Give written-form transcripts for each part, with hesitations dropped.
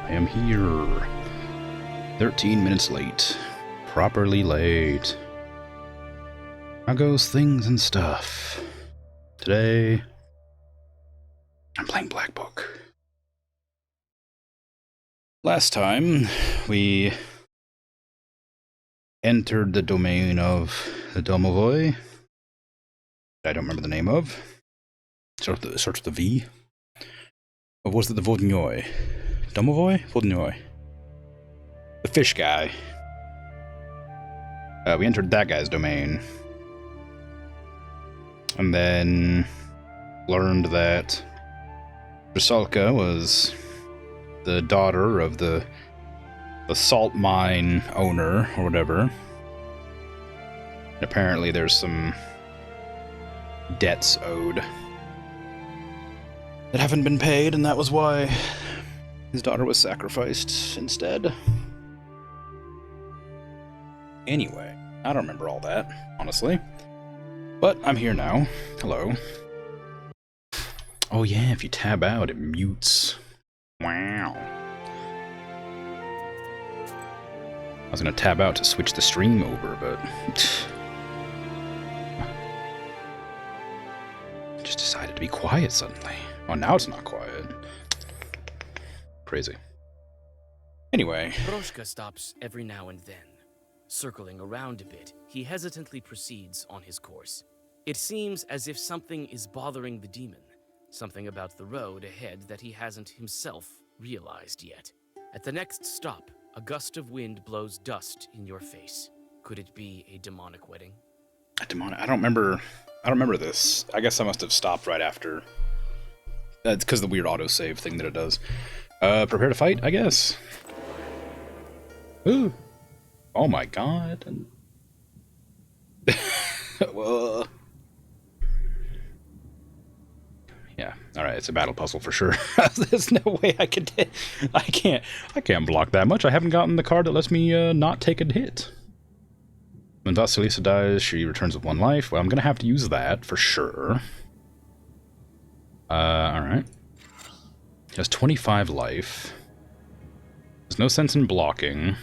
I am here. 13 minutes late. Properly late. How goes things and stuff? Today, I'm playing Black Book. Last time, we entered the domain of the Domovoi. I don't remember the name of. Starts with the V. Or was it the Vodnyoi? Domovoi? Vodnyoi. The fish guy. We entered that guy's domain. And then learned that Rusalka was the daughter of the salt mine owner, or whatever. And apparently there's some debts owed that haven't been paid, and that was why his daughter was sacrificed instead. Anyway, I don't remember all that, honestly. But I'm here now. Hello. Oh yeah, if you tab out, it mutes. Wow. I was gonna tab out to switch the stream over, but I just decided to be quiet suddenly. Oh, now it's not quiet. Crazy. Anyway. Morteshka stops every now and then. Circling around a bit, he hesitantly proceeds on his course. It seems as if something is bothering the demon. Something about the road ahead that he hasn't himself realized yet. At the next stop, a gust of wind blows dust in your face. Could it be a demonic wedding? A demonic? I don't remember this. I guess I must have stopped right after. It's because of the weird autosave thing that it does. Prepare to fight, I guess. Ooh. Oh my god. Whoa. Yeah, alright, it's a battle puzzle for sure. There's no way I can't block that much. I haven't gotten the card that lets me not take a hit. When Vasilisa dies, she returns with 1 life. Well, I'm gonna have to use that for sure. Alright. She has 25 life. There's no sense in blocking.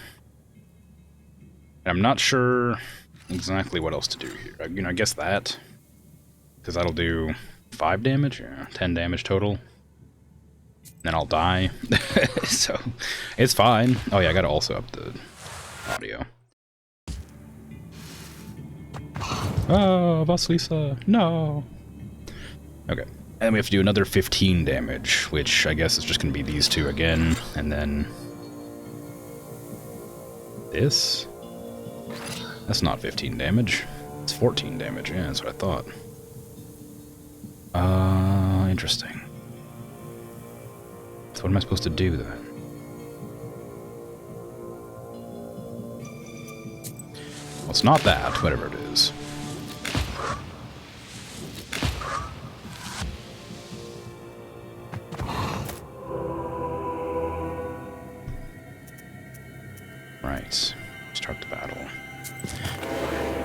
I'm not sure exactly what else to do here. You know, I guess that. Because that'll do 5 damage? Yeah, 10 damage total. Then I'll die. So, it's fine. Oh yeah, I gotta also up the audio. Oh, Vasilisa, no! Okay. And then we have to do another 15 damage, which I guess is just gonna be these 2 again, and then... this? That's not 15 damage. It's 14 damage, yeah, that's what I thought. Interesting. So what am I supposed to do then? Well, it's not that, whatever it is. Right. Start the battle.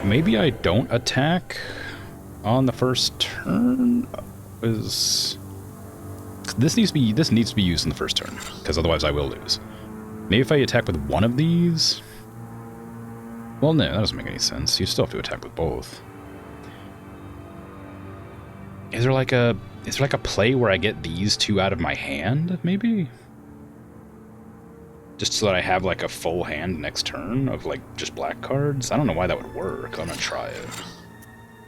Maybe I don't attack on the first turn? This needs to be used in the first turn, because otherwise I will lose. Maybe if I attack with one of these? Well, no, that doesn't make any sense. You still have to attack with both. Is there like a play where I get these 2 out of my hand, maybe? Just so that I have like a full hand next turn of like just black cards? I don't know why that would work. I'm gonna try it.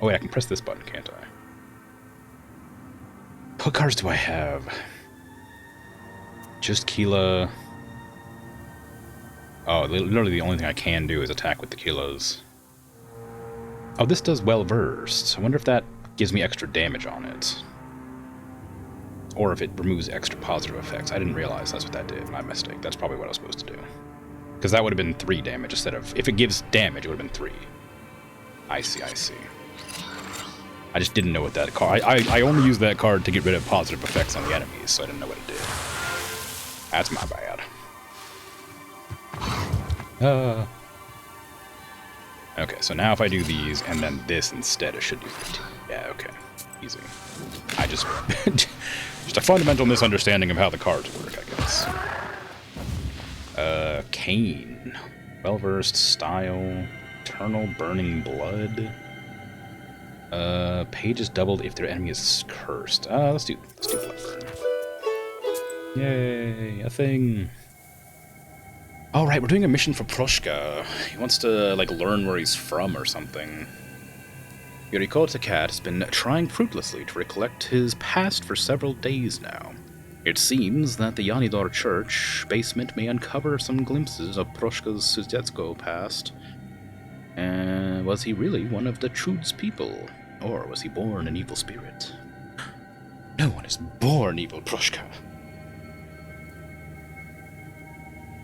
Oh wait, I can press this button, can't I? What cards do I have? Just Keela. Oh, literally the only thing I can do is attack with the Keelas. Oh, this does well versed. I wonder if that gives me extra damage on it. Or if it removes extra positive effects. I didn't realize that's what that did. My mistake. That's probably what I was supposed to do. Because that would have been 3 damage instead of... if it gives damage, it would have been 3. I see, I see. I just didn't know what that card... I only used that card to get rid of positive effects on the enemies, so I didn't know what it did. That's my bad. Okay, so now if I do these and then this instead, it should do 15. Yeah, okay. Easy. I just... just a fundamental misunderstanding of how the cards work, I guess. Cain. Well-versed style. Eternal burning blood. Pages doubled if their enemy is cursed. Let's do blood burn. Yay, a thing. Oh, right, we're doing a mission for Morteshka. He wants to, like, learn where he's from or something. Yurikota Cat has been trying fruitlessly to recollect his past for several days now. It seems that the Yanidor Church basement may uncover some glimpses of Morteshka's Suzetsko past. And was he really one of the Trud's people? Or was he born an evil spirit? No one is born evil, Morteshka.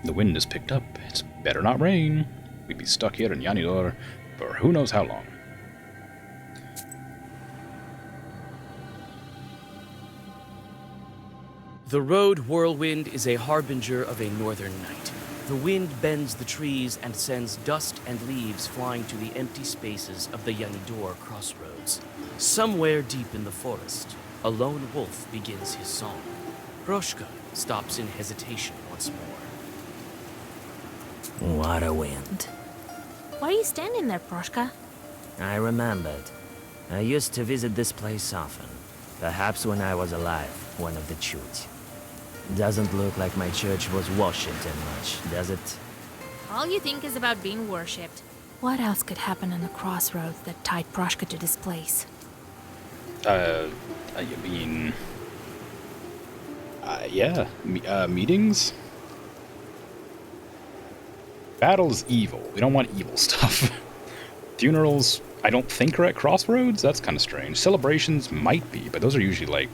The wind has picked up. It's better not rain. We'd be stuck here in Yanidor for who knows how long. The road whirlwind is a harbinger of a northern night. The wind bends the trees and sends dust and leaves flying to the empty spaces of the Yanidor crossroads. Somewhere deep in the forest, a lone wolf begins his song. Morteshka stops in hesitation once more. What a wind. Why are you standing there, Morteshka? I remembered. I used to visit this place often. Perhaps when I was alive, one of the Chorts. Doesn't look like my church was worshipped much, does it? All you think is about being worshipped. What else could happen in the crossroads that tied Morteshka to this place? Meetings? Battle's evil. We don't want evil stuff. Funerals, I don't think are at crossroads? That's kind of strange. Celebrations might be, but those are usually, like,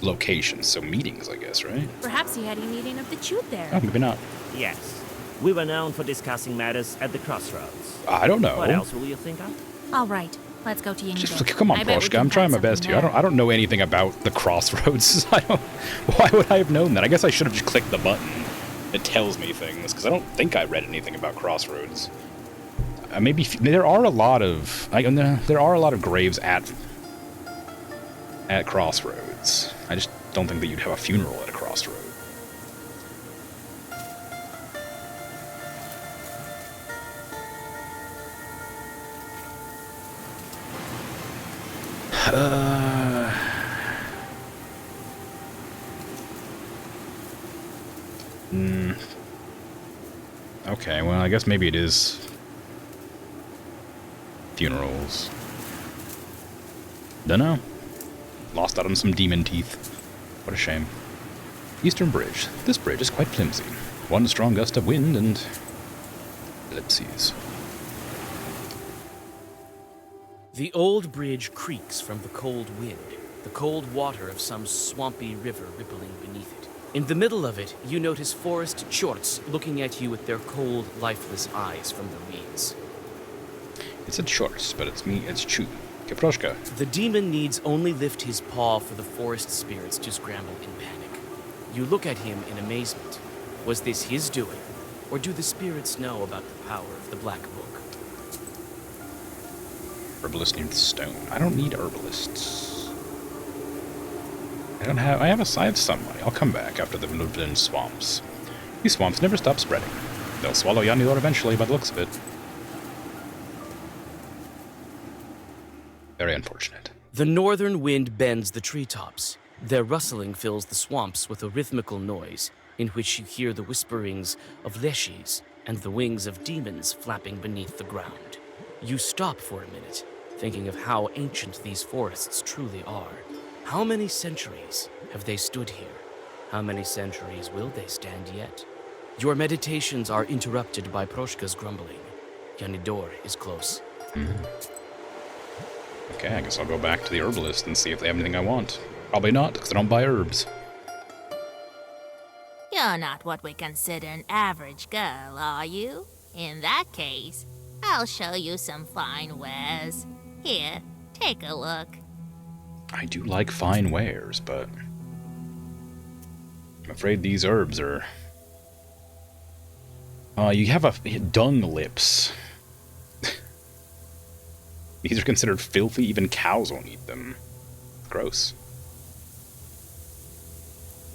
locations, so meetings, I guess, right? Perhaps you had a meeting of the Chut there. Oh, maybe not. Yes. We were known for discussing matters at the crossroads. I don't know. What else will you think of? All right, let's go to Yanidor. Come on, Morteshka, I'm trying my best here. I don't know anything about the crossroads. Why would I have known that? I guess I should have just clicked the button. It tells me things, because I don't think I read anything about crossroads. Maybe there are a lot of graves at crossroads. I just don't think that you'd have a funeral at a crossroad. Okay, well, I guess maybe it is funerals. Dunno. Lost out on some demon teeth. What a shame. Eastern Bridge. This bridge is quite flimsy. One strong gust of wind and ellipses. The old bridge creaks from the cold wind, the cold water of some swampy river rippling beneath it. In the middle of it, you notice forest Chorts looking at you with their cold, lifeless eyes from the reeds. It's a Chorts, but it's Chu. Morteshka. The demon needs only lift his paw for the forest spirits to scramble in panic. You look at him in amazement. Was this his doing? Or do the spirits know about the power of the Black Book? Herbalist named Stone. I don't need herbalists. I have some money. I'll come back after the Nubden swamps. These swamps never stop spreading. They'll swallow Yanidor eventually by the looks of it. Very unfortunate. The northern wind bends the treetops. Their rustling fills the swamps with a rhythmical noise, in which you hear the whisperings of leshis and the wings of demons flapping beneath the ground. You stop for a minute, thinking of how ancient these forests truly are. How many centuries have they stood here? How many centuries will they stand yet? Your meditations are interrupted by Morteshka's grumbling. Yanidor is close. Okay, I guess I'll go back to the herbalist and see if they have anything I want. Probably not, because I don't buy herbs. You're not what we consider an average girl, are you? In that case, I'll show you some fine wares. Here, take a look. I do like fine wares, but I'm afraid these herbs are... you have dung lips. These are considered filthy. Even cows won't eat them. Gross.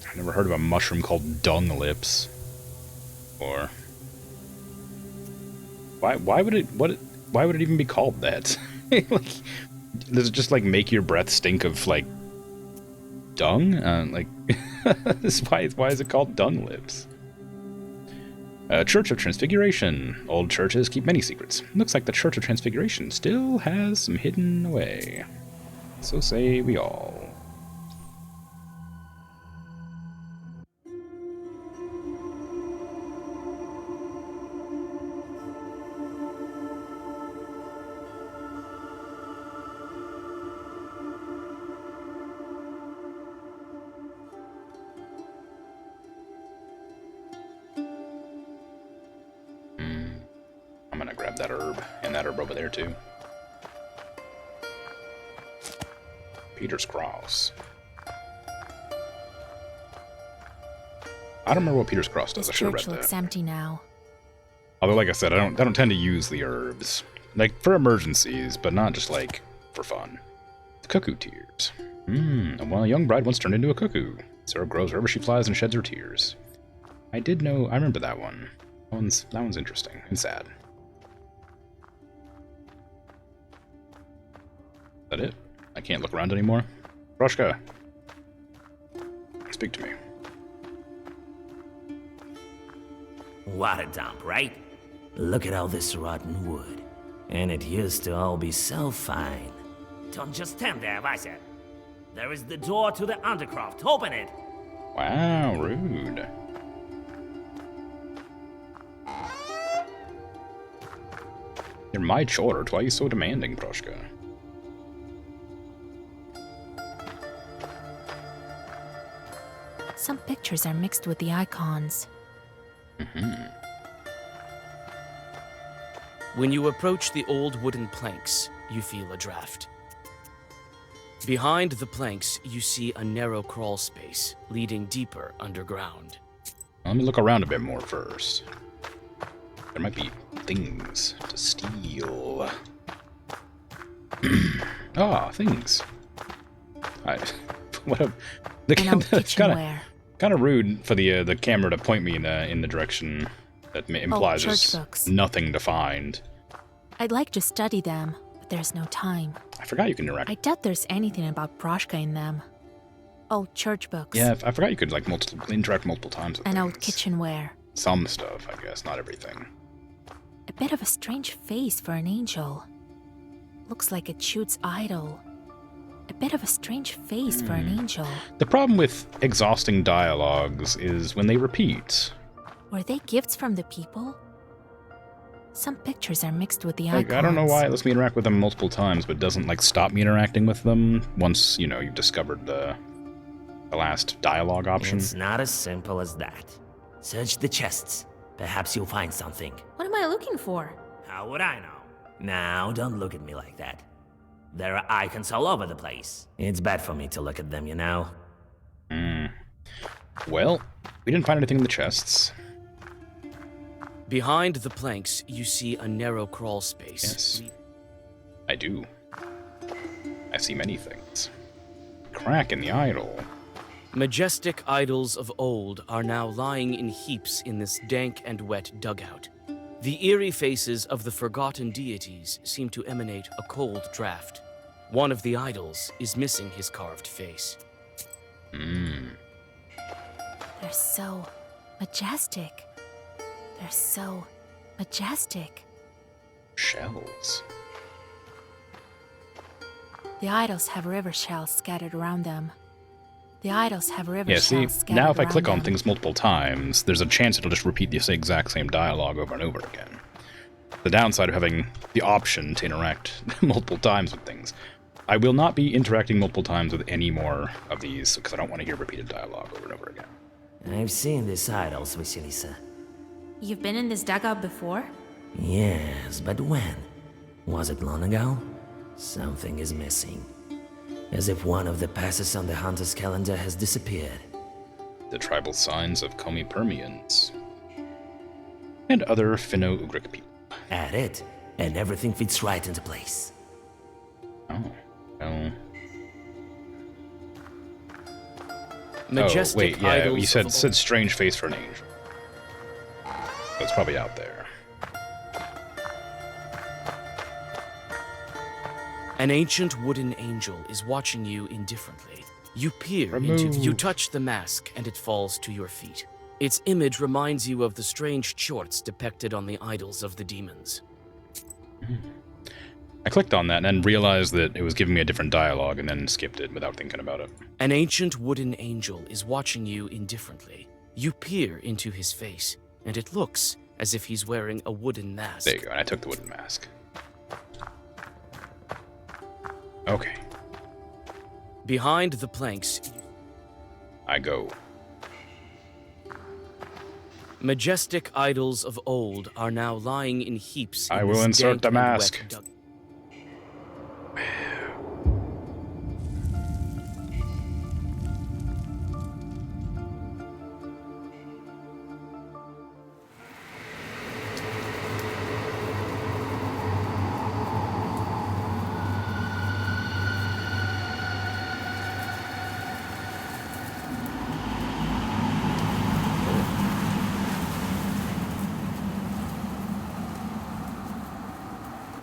I've never heard of a mushroom called dung lips. Or why would it even be called that? Like, does it just like make your breath stink of like dung? Like, why is it called dung lips? Church of Transfiguration. Old churches keep many secrets. Looks like the Church of Transfiguration still has some hidden away. So say we all. I'm gonna grab that herb, and that herb over there too. Peter's Cross. I don't remember what Peter's Cross does. This I should have church read looks that. empty now. Although, like I said, I don't tend to use the herbs, like for emergencies, but not just like for fun. The cuckoo tears. Well, a young bride once turned into a cuckoo. Sarah grows wherever she flies and sheds her tears. I remember that one. That one's interesting and sad. Is that it? I can't look around anymore. Morteshka, speak to me. What a dump, right? Look at all this rotten wood. And it used to all be so fine. Don't just stand there, Weiser. There is the door to the Undercroft. Open it! Wow, rude. You're my Chorts. Why are you so demanding, Morteshka? Some pictures are mixed with the icons. When you approach the old wooden planks, you feel a draft. Behind the planks, you see a narrow crawl space leading deeper underground. Let me look around a bit more first. There might be things to steal. Things. What a... And old kitchenware. Kind of rude for the camera to point me in the direction that implies church there's books. nothing to find. I'd like to study them, but there's no time. I forgot you can interact. I doubt there's anything about Morteshka in them. Old church books. Yeah, I forgot you could like interact multiple times with And things. old kitchenware. Some stuff, I guess, not everything. A bit of a strange face for an angel. Looks like a Chut's idol. A bit of a strange face for an angel. The problem with exhausting dialogues is when they repeat. Were they gifts from the people? Some pictures are mixed with the Like, icons. I don't know why it lets me interact with them multiple times, but doesn't like stop me interacting with them once, you've discovered the last dialogue option. It's not as simple as that. Search the chests. Perhaps you'll find something. What am I looking for? How would I know? Now, don't look at me like that. There are icons all over the place. It's bad for me to look at them, you know? Well, we didn't find anything in the chests. Behind the planks, you see a narrow crawl space. Yes. I do. I see many things. Crack in the idol. Majestic idols of old are now lying in heaps in this dank and wet dugout. The eerie faces of the forgotten deities seem to emanate a cold draft. One of the idols is missing his carved face. They're so majestic. They're so majestic. Shells. The idols have river shells scattered around them. The idols have river Yeah, see, shells scattered now if I around click on them. things multiple times, there's a chance it'll just repeat the exact same dialogue over and over again. The downside of having the option to interact multiple times with things. I will not be interacting multiple times with any more of these, because I don't want to hear repeated dialogue over and over again. I've seen these idols, Vasilisa. You've been in this dugout before? Yes, but when? Was it long ago? Something is missing. As if one of the passes on the hunter's calendar has disappeared. The tribal signs of Komi-Permians. And other Finno-Ugric people. Add it, and everything fits right into place. Oh, well... Majestic oh, wait, yeah, idols you said of strange face for an angel. it's probably out there. An ancient wooden angel is watching you indifferently. You peer Remove. into... You touch the mask, and it falls to your feet. Its image reminds you of the strange chorts depicted on the idols of the demons. I clicked on that and then realized that it was giving me a different dialogue and then skipped it without thinking about it. An ancient wooden angel is watching you indifferently. You peer into his face, and it looks as if he's wearing a wooden mask. There you go, and I took the wooden mask. Okay, Behind the planks, I go. majestic idols of old are now lying in heaps. I in will this insert dank the and wet mask.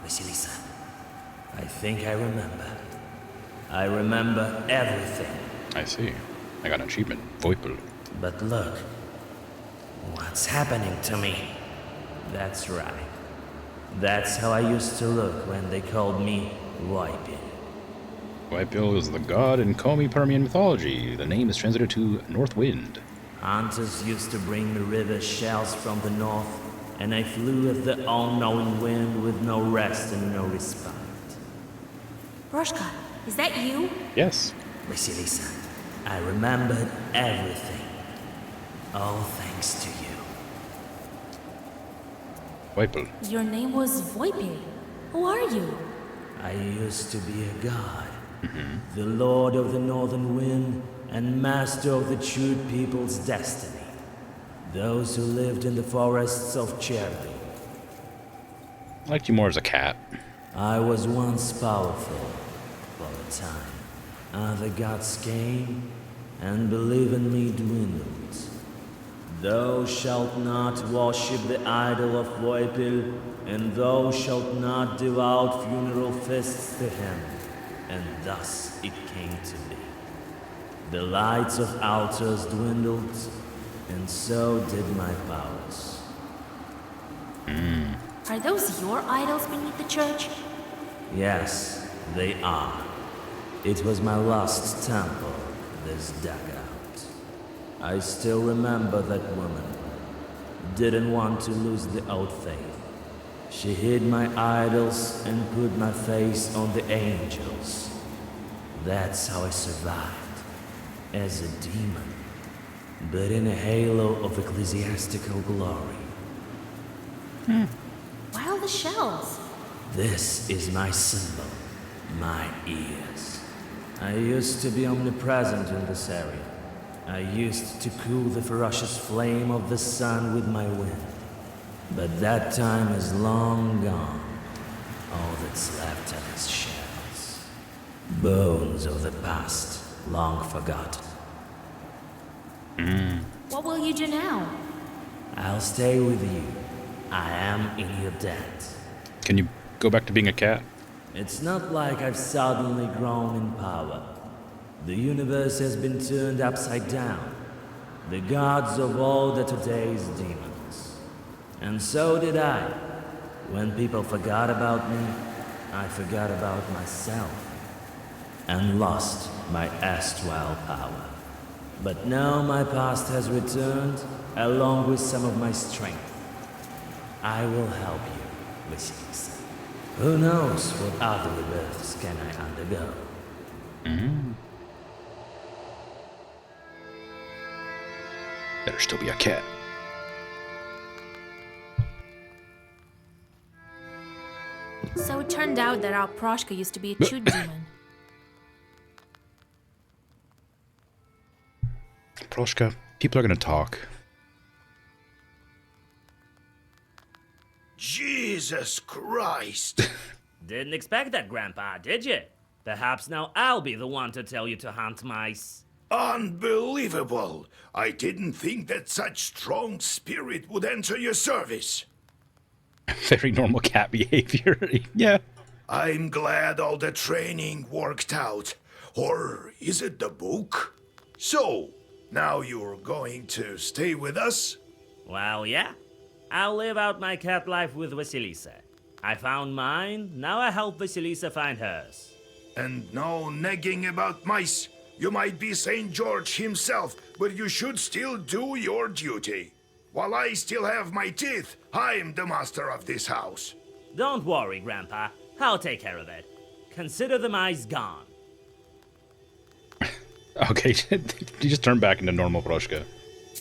Vasilisa, I think I remember. I remember everything. I see. I got an achievement. Voipel. But look, what's happening to me? That's right. That's how I used to look when they called me Voipel. Voipel is the god in Komi-Permian mythology. The name is translated to North Wind. Hunters used to bring me river shells from the north, and I flew with the all-knowing wind with no rest and no respite. Morteshka, is that you? Yes. Vasilisa, I remembered everything. All thanks to you. Voipel. Your name was Voipel. Who are you? I used to be a god, the lord of the northern wind and master of the true people's destiny. Those who lived in the forests of Cherry. I liked you more as a cat. I was once powerful for a time. Other gods came, and belief in me dwindled. Thou shalt not worship the idol of Voipel, and thou shalt not deal out funeral feasts to him. And thus it came to be. The lights of altars dwindled, and so did my powers. Are those your idols beneath the church? Yes, they are. It was my lost temple, this dugout. I still remember that woman. Didn't want to lose the old faith. She hid my idols and put my face on the angels. That's how I survived, as a demon, but in a halo of ecclesiastical glory. Why all the shells? This is my symbol, my ears. I used to be omnipresent in this area. I used to cool the ferocious flame of the sun with my wind. But that time is long gone. All that's left are these shells. Bones of the past, long forgotten. What will you do now? I'll stay with you. I am in your debt. Can you go back to being a cat? It's not like I've suddenly grown in power. The universe has been turned upside down. The gods of old are today's demons. And so did I. When people forgot about me, I forgot about myself. And lost my erstwhile power. But now my past has returned, along with some of my strength. I will help you, Vasilisa. Who knows what other rebirths can I undergo? Better still be a cat. So it turned out that our Proshka used to be a chute demon. Proshka, people are gonna talk. Jesus Christ! Didn't expect that, Grandpa, did you? Perhaps now I'll be the one to tell you to hunt mice. Unbelievable! I didn't think that such strong spirit would enter your service. Very normal cat behavior. Yeah. I'm glad all the training worked out. Or is it the book? So, now you're going to stay with us? Well, yeah. I'll live out my cat life with Vasilisa. I found mine, now I help Vasilisa find hers. And no nagging about mice. You might be St. George himself, but you should still do your duty. While I still have my teeth, I'm the master of this house. Don't worry, Grandpa. I'll take care of it. Consider the mice gone. Okay, you just turned back into normal Morteshka.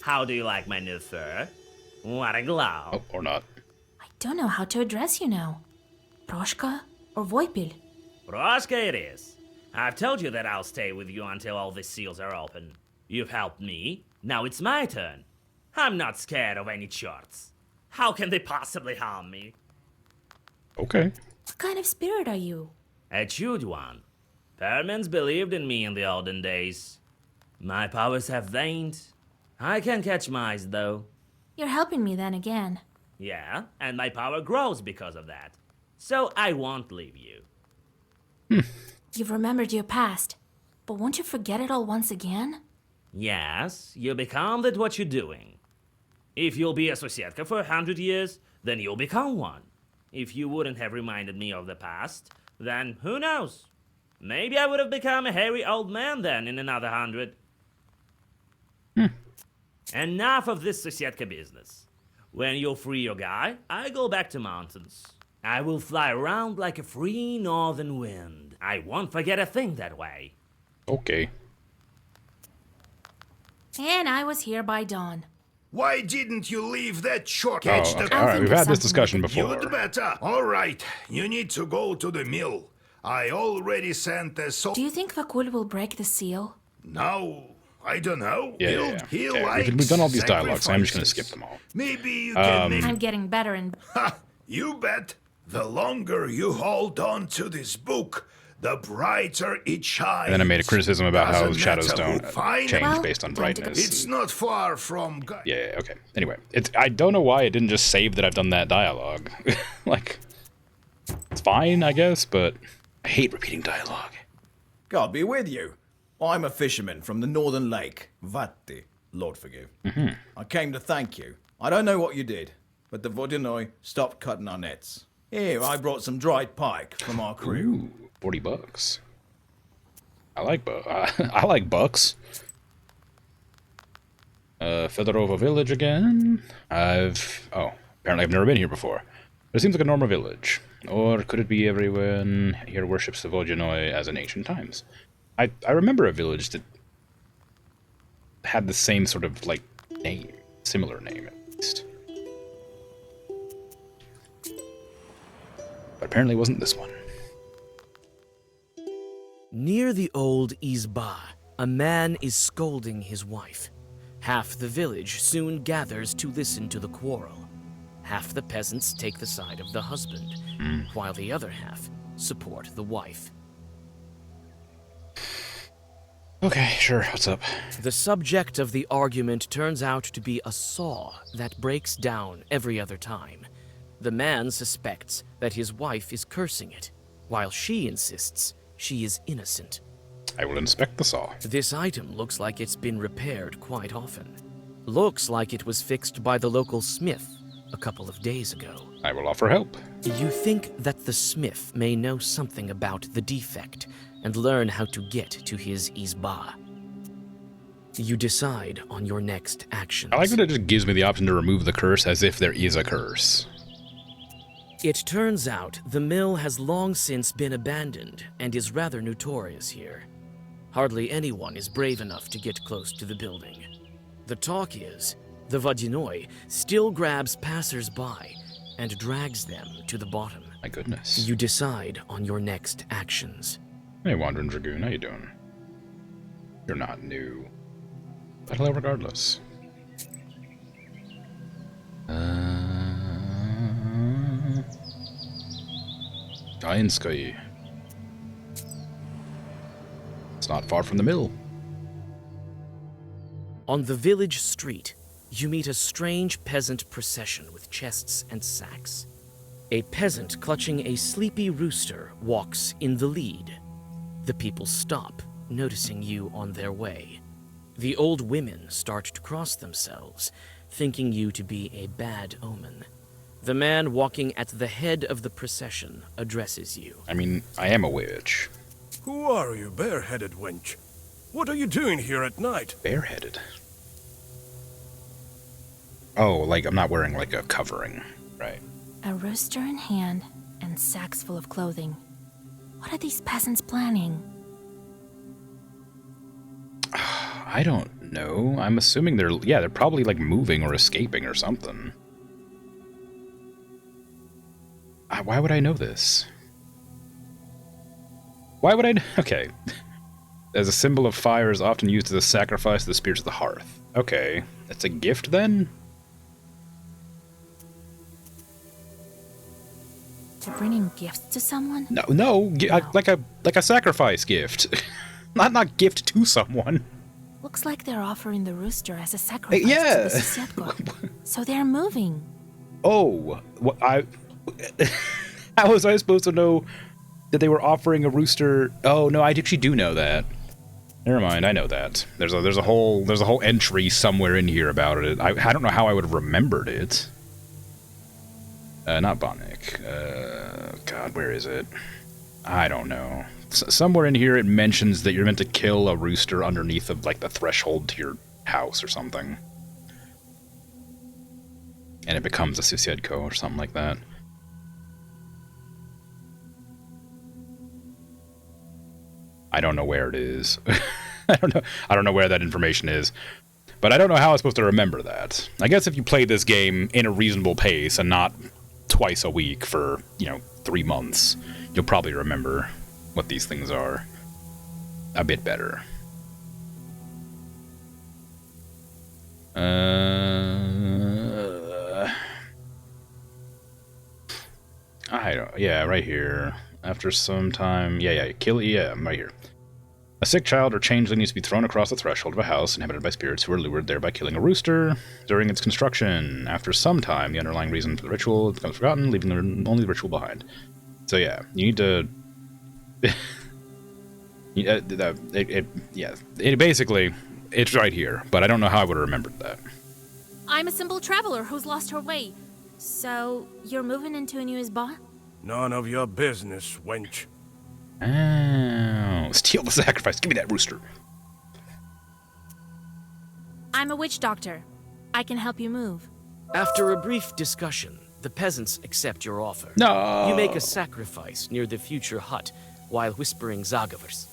How do you like my new fur? What a glow. Oh, or not. I don't know how to address you now. Proshka or Voipil? Morteshka it is. I've told you that I'll stay with you until all the seals are open. You've helped me. Now it's my turn. I'm not scared of any Chorts. How can they possibly harm me? Okay. What kind of spirit are you? A chewed one. Permans believed in me in the olden days. My powers have waned. I can catch mice, though. You're helping me then again. Yeah, and my power grows because of that. So I won't leave you. You've remembered your past, but won't you forget it all once again? Yes, you'll become that what you're doing. If you'll be a Sosietka for 100 years, then you'll become one. If you wouldn't have reminded me of the past, then who knows? Maybe I would have become a hairy old man then in another 100. Enough of this Sosietka business. When you'll free your guy, I go back to mountains. I will fly around like a free northern wind. I won't forget a thing that way. Okay. And I was here by dawn. Why didn't you leave that short? Oh, okay. All right. We've had this discussion before. You'd better. All right, you need to go to the mill. I already sent the Do you think Vakul will break the seal? No, I don't know. Yeah. He Okay, likes we've done all these dialogues, so I'm just going to sacrifices. skip them all. Maybe you can make... I'm getting better and Ha! You bet. The longer you hold on to this book, the brighter it shines. And then I made a criticism about how Doesn't shadows matter who don't finds change Well, based on time to go. brightness. It's not far from... Yeah, okay. Anyway, I don't know why it didn't just save that I've done that dialogue. Like, it's fine, I guess, but I hate repeating dialogue. God be with you. I'm a fisherman from the northern lake, Vatti, Lord forgive. I came to thank you. I don't know what you did, but the Vodinoi stopped cutting our nets. Here, I brought some dried pike from our crew. Ooh, $40. I like bucks. Fedorova village again. Apparently I've never been here before. But it seems like a normal village. Or could it be everyone here worships the Vodinoi as in ancient times? I remember a village that had the same sort of, like, name. Similar name, at least. But apparently it wasn't this one. Near the old Izba, a man is scolding his wife. Half the village soon gathers to listen to the quarrel. Half the peasants take the side of the husband, while the other half support the wife. Okay, sure, what's up? The subject of the argument turns out to be a saw that breaks down every other time. The man suspects that his wife is cursing it, while she insists she is innocent. I will inspect the saw. This item looks like it's been repaired quite often. Looks like it was fixed by the local smith a couple of days ago. I will offer help. You think that the smith may know something about the defect and learn how to get to his Izba. You decide on your next actions. I like that it just gives me the option to remove the curse as if there is a curse. It turns out the mill has long since been abandoned and is rather notorious here. Hardly anyone is brave enough to get close to the building. The talk is, the Vodinoi still grabs passers-by and drags them to the bottom. My goodness. You decide on your next actions. Hey, Wandering Dragoon, how you doing? You're not new. But hello regardless. Giantskoy. It's not far from the mill. On the village street, you meet a strange peasant procession with chests and sacks. A peasant clutching a sleepy rooster walks in the lead. The people stop, noticing you on their way. The old women start to cross themselves, thinking you to be a bad omen. The man walking at the head of the procession addresses you. I mean, I am a witch. Who are you, bareheaded wench? What are you doing here at night? Bareheaded? Oh, like I'm not wearing like a covering, right? A rooster in hand and sacks full of clothing. What are these peasants planning? I don't know. I'm assuming they're probably like moving or escaping or something. Why would I know this? Why would I? Okay. As a symbol of fire is often used as a sacrifice to the spirits of the hearth. Okay. It's a gift then? To bringing gifts to someone? No, like a sacrifice gift. not gift to someone. Looks like they're offering the rooster as a sacrifice Yeah. to the Sosietko. So they're moving. Oh, how was I supposed to know that they were offering a rooster? Oh no, I actually do know that. Never mind, I know that. There's a whole entry somewhere in here about it. I don't know how I would have remembered it. Not Bonnick. God, where is it? I don't know. Somewhere in here it mentions that you're meant to kill a rooster underneath of like the threshold to your house or something. And it becomes a Sosietko or something like that. I don't know where it is. I don't know where that information is. But I don't know how I'm supposed to remember that. I guess if you play this game in a reasonable pace and not twice a week for, 3 months, you'll probably remember what these things are a bit better. Yeah, right here. After some time, I'm right here. A sick child or changeling needs to be thrown across the threshold of a house inhabited by spirits who are lured there by killing a rooster during its construction. After some time, the underlying reason for the ritual becomes forgotten, leaving only the ritual behind. So yeah, you need to... basically, it's right here, but I don't know how I would have remembered that. I'm a simple traveler who's lost her way. So, you're moving into a new bar? None of your business, wench. Oh, steal the sacrifice. Give me that rooster. I'm a witch doctor. I can help you move. After a brief discussion, the peasants accept your offer. No. You make a sacrifice near the future hut while whispering Zagavers.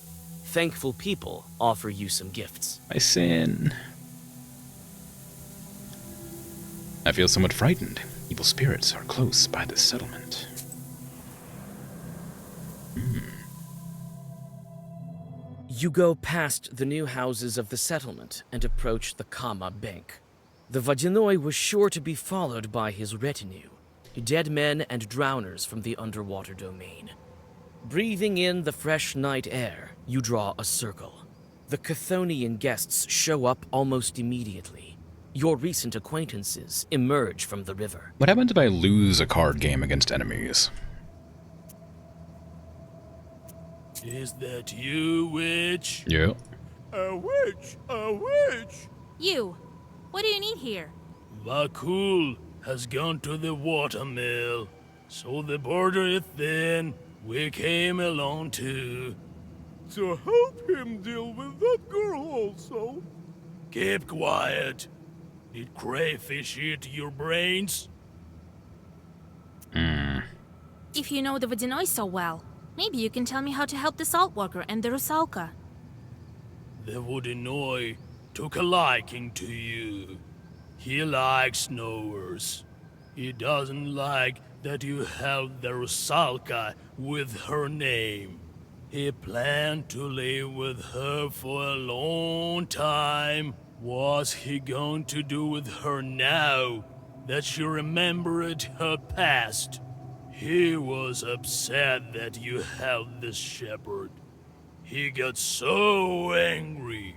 Thankful people offer you some gifts. My sin. I feel somewhat frightened. Evil spirits are close by this settlement. You go past the new houses of the settlement and approach the Kama Bank. The Vadinoi was sure to be followed by his retinue, dead men and drowners from the underwater domain. Breathing in the fresh night air, you draw a circle. The Chthonian guests show up almost immediately. Your recent acquaintances emerge from the river. What happens if I lose a card game against enemies? Is that you, witch? Yeah. A witch! A witch! You! What do you need here? Vakul has gone to the watermill, so the border is thin. We came along too. To help him deal with that girl also. Keep quiet. Did crayfish eat your brains? If you know the Vadinoi so well, maybe you can tell me how to help the salt worker and the Rusalka. The Vodinoi took a liking to you. He likes knowers. He doesn't like that you held the Rusalka with her name. He planned to live with her for a long time. What's he going to do with her now that she remembered her past? He was upset that you held this shepherd. He got so angry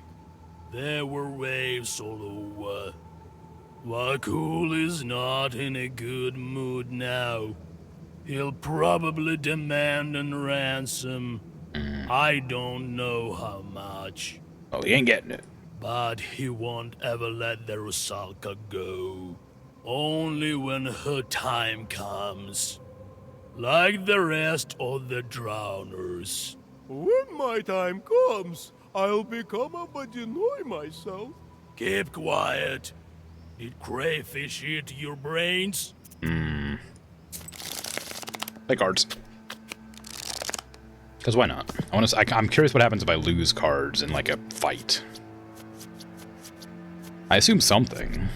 there were waves all over. Wakul is not in a good mood now. He'll probably demand a ransom. I don't know how much. Oh, he ain't getting it. But he won't ever let the Rusalka go. Only when her time comes. Like the rest of the drowners. When my time comes, I'll become a Badinoi myself. Keep quiet. Did crayfish eat your brains? Play cards. Because why not? I'm curious what happens if I lose cards in, like, a fight. I assume something.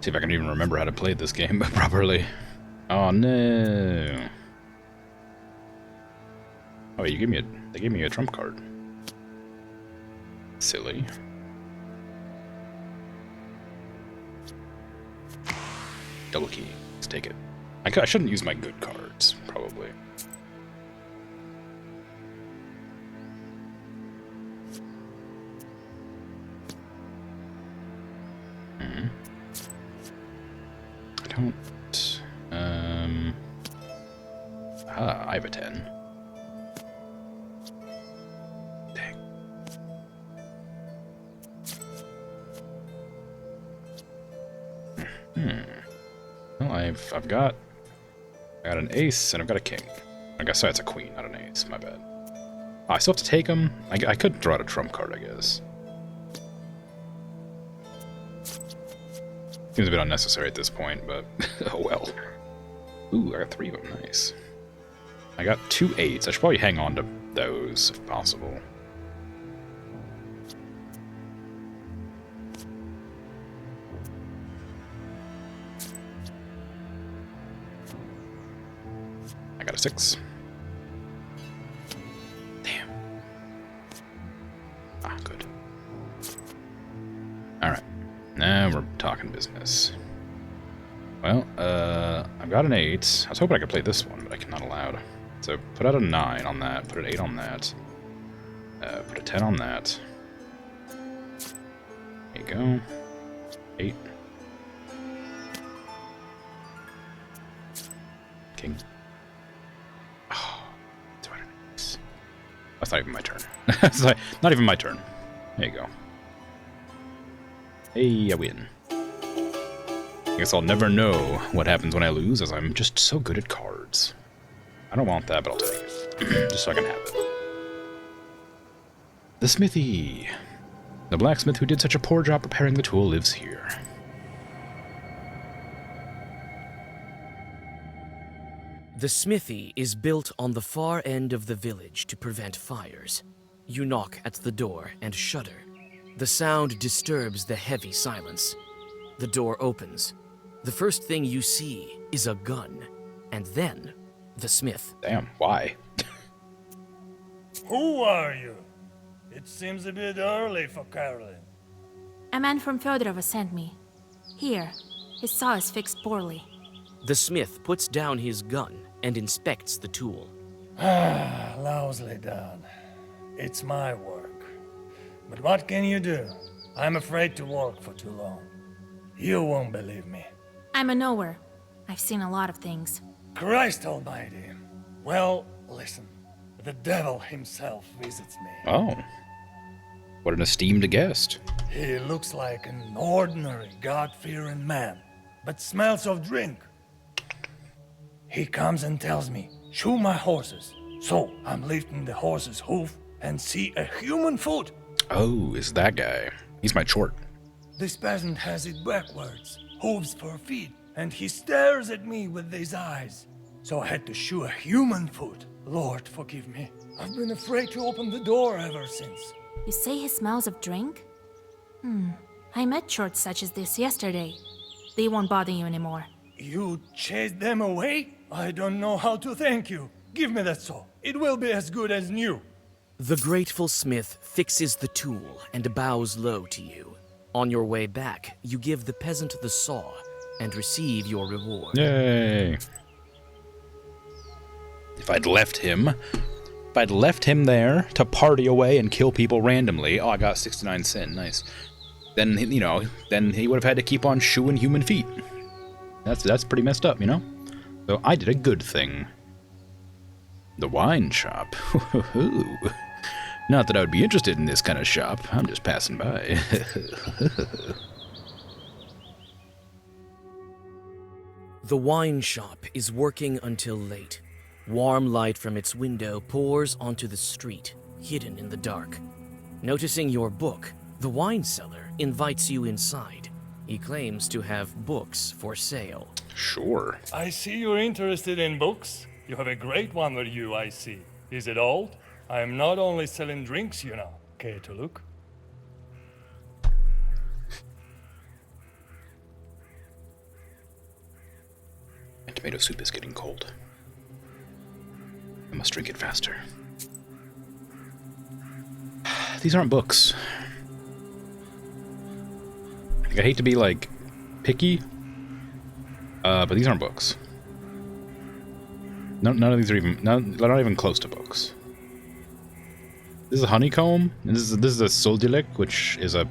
See if I can even remember how to play this game properly. Oh no! Oh, wait, they gave me a trump card. Silly. Double key. Let's take it. I shouldn't use my good cards, probably. I don't... I have a 10. Dang. Well, I've got an ace and I've got a king. I guess that's a queen, not an ace. My bad. Oh, I still have to take them. I could draw out a trump card, I guess. Seems a bit unnecessary at this point, but oh well. Ooh, I got 3 of them. Nice. I got 2 8s. I should probably hang on to those if possible. I got a 6. Damn. Ah, good. Alright. Now we're talking business. Well, I've got an 8. I was hoping I could play this one, but I cannot allowed. So put out a 9 on that, put an 8 on that, put a 10 on that. There you go. 8. King. Oh, that's not even my turn. That's not even my turn. There you go. Hey, I win. I guess I'll never know what happens when I lose, as I'm just so good at cards. I don't want that, but I'll take it. Just so I can have it. The smithy. The blacksmith who did such a poor job preparing the tool lives here. The smithy is built on the far end of the village to prevent fires. You knock at the door and shudder. The sound disturbs the heavy silence. The door opens. The first thing you see is a gun, and then the smith. Damn, why? Who are you? It seems a bit early for Carolyn. A man from Fedorova sent me. Here, his saw is fixed poorly. The smith puts down his gun and inspects the tool. Lousily done. It's my work. But what can you do? I'm afraid to work for too long. You won't believe me. I'm a knower. I've seen a lot of things. Christ almighty. Well, listen. The devil himself visits me. Oh. What an esteemed guest. He looks like an ordinary, God-fearing man, but smells of drink. He comes and tells me, shoe my horses. So I'm lifting the horse's hoof and see a human foot. Oh, is that guy. He's my chort. This peasant has it backwards, hooves for feet, and he stares at me with these eyes. So I had to shoe a human foot. Lord, forgive me. I've been afraid to open the door ever since. You say he smells of drink? I met Chorts such as this yesterday. They won't bother you anymore. You chased them away? I don't know how to thank you. Give me that saw. It will be as good as new. The grateful smith fixes the tool and bows low to you. On your way back, you give the peasant the saw and receive your reward. Yay! If I'd left him there to party away and kill people randomly, oh, I got 69 sin, nice. Then, you know, then he would have had to keep on shoeing human feet. That's pretty messed up, you know? So I did a good thing. The wine shop. Not that I would be interested in this kind of shop. I'm just passing by. The wine shop is working until late. Warm light from its window pours onto the street, hidden in the dark. Noticing your book, the wine seller invites you inside. He claims to have books for sale. Sure. I see you're interested in books. You have a great one with you, I see. Is it old? I am not only selling drinks, you know. Care to look? My tomato soup is getting cold. I must drink it faster. These aren't books. I hate to be, like, picky, but these aren't books. None of these are even, they're not even close to books. This is a honeycomb, and this is a soldilik, which is a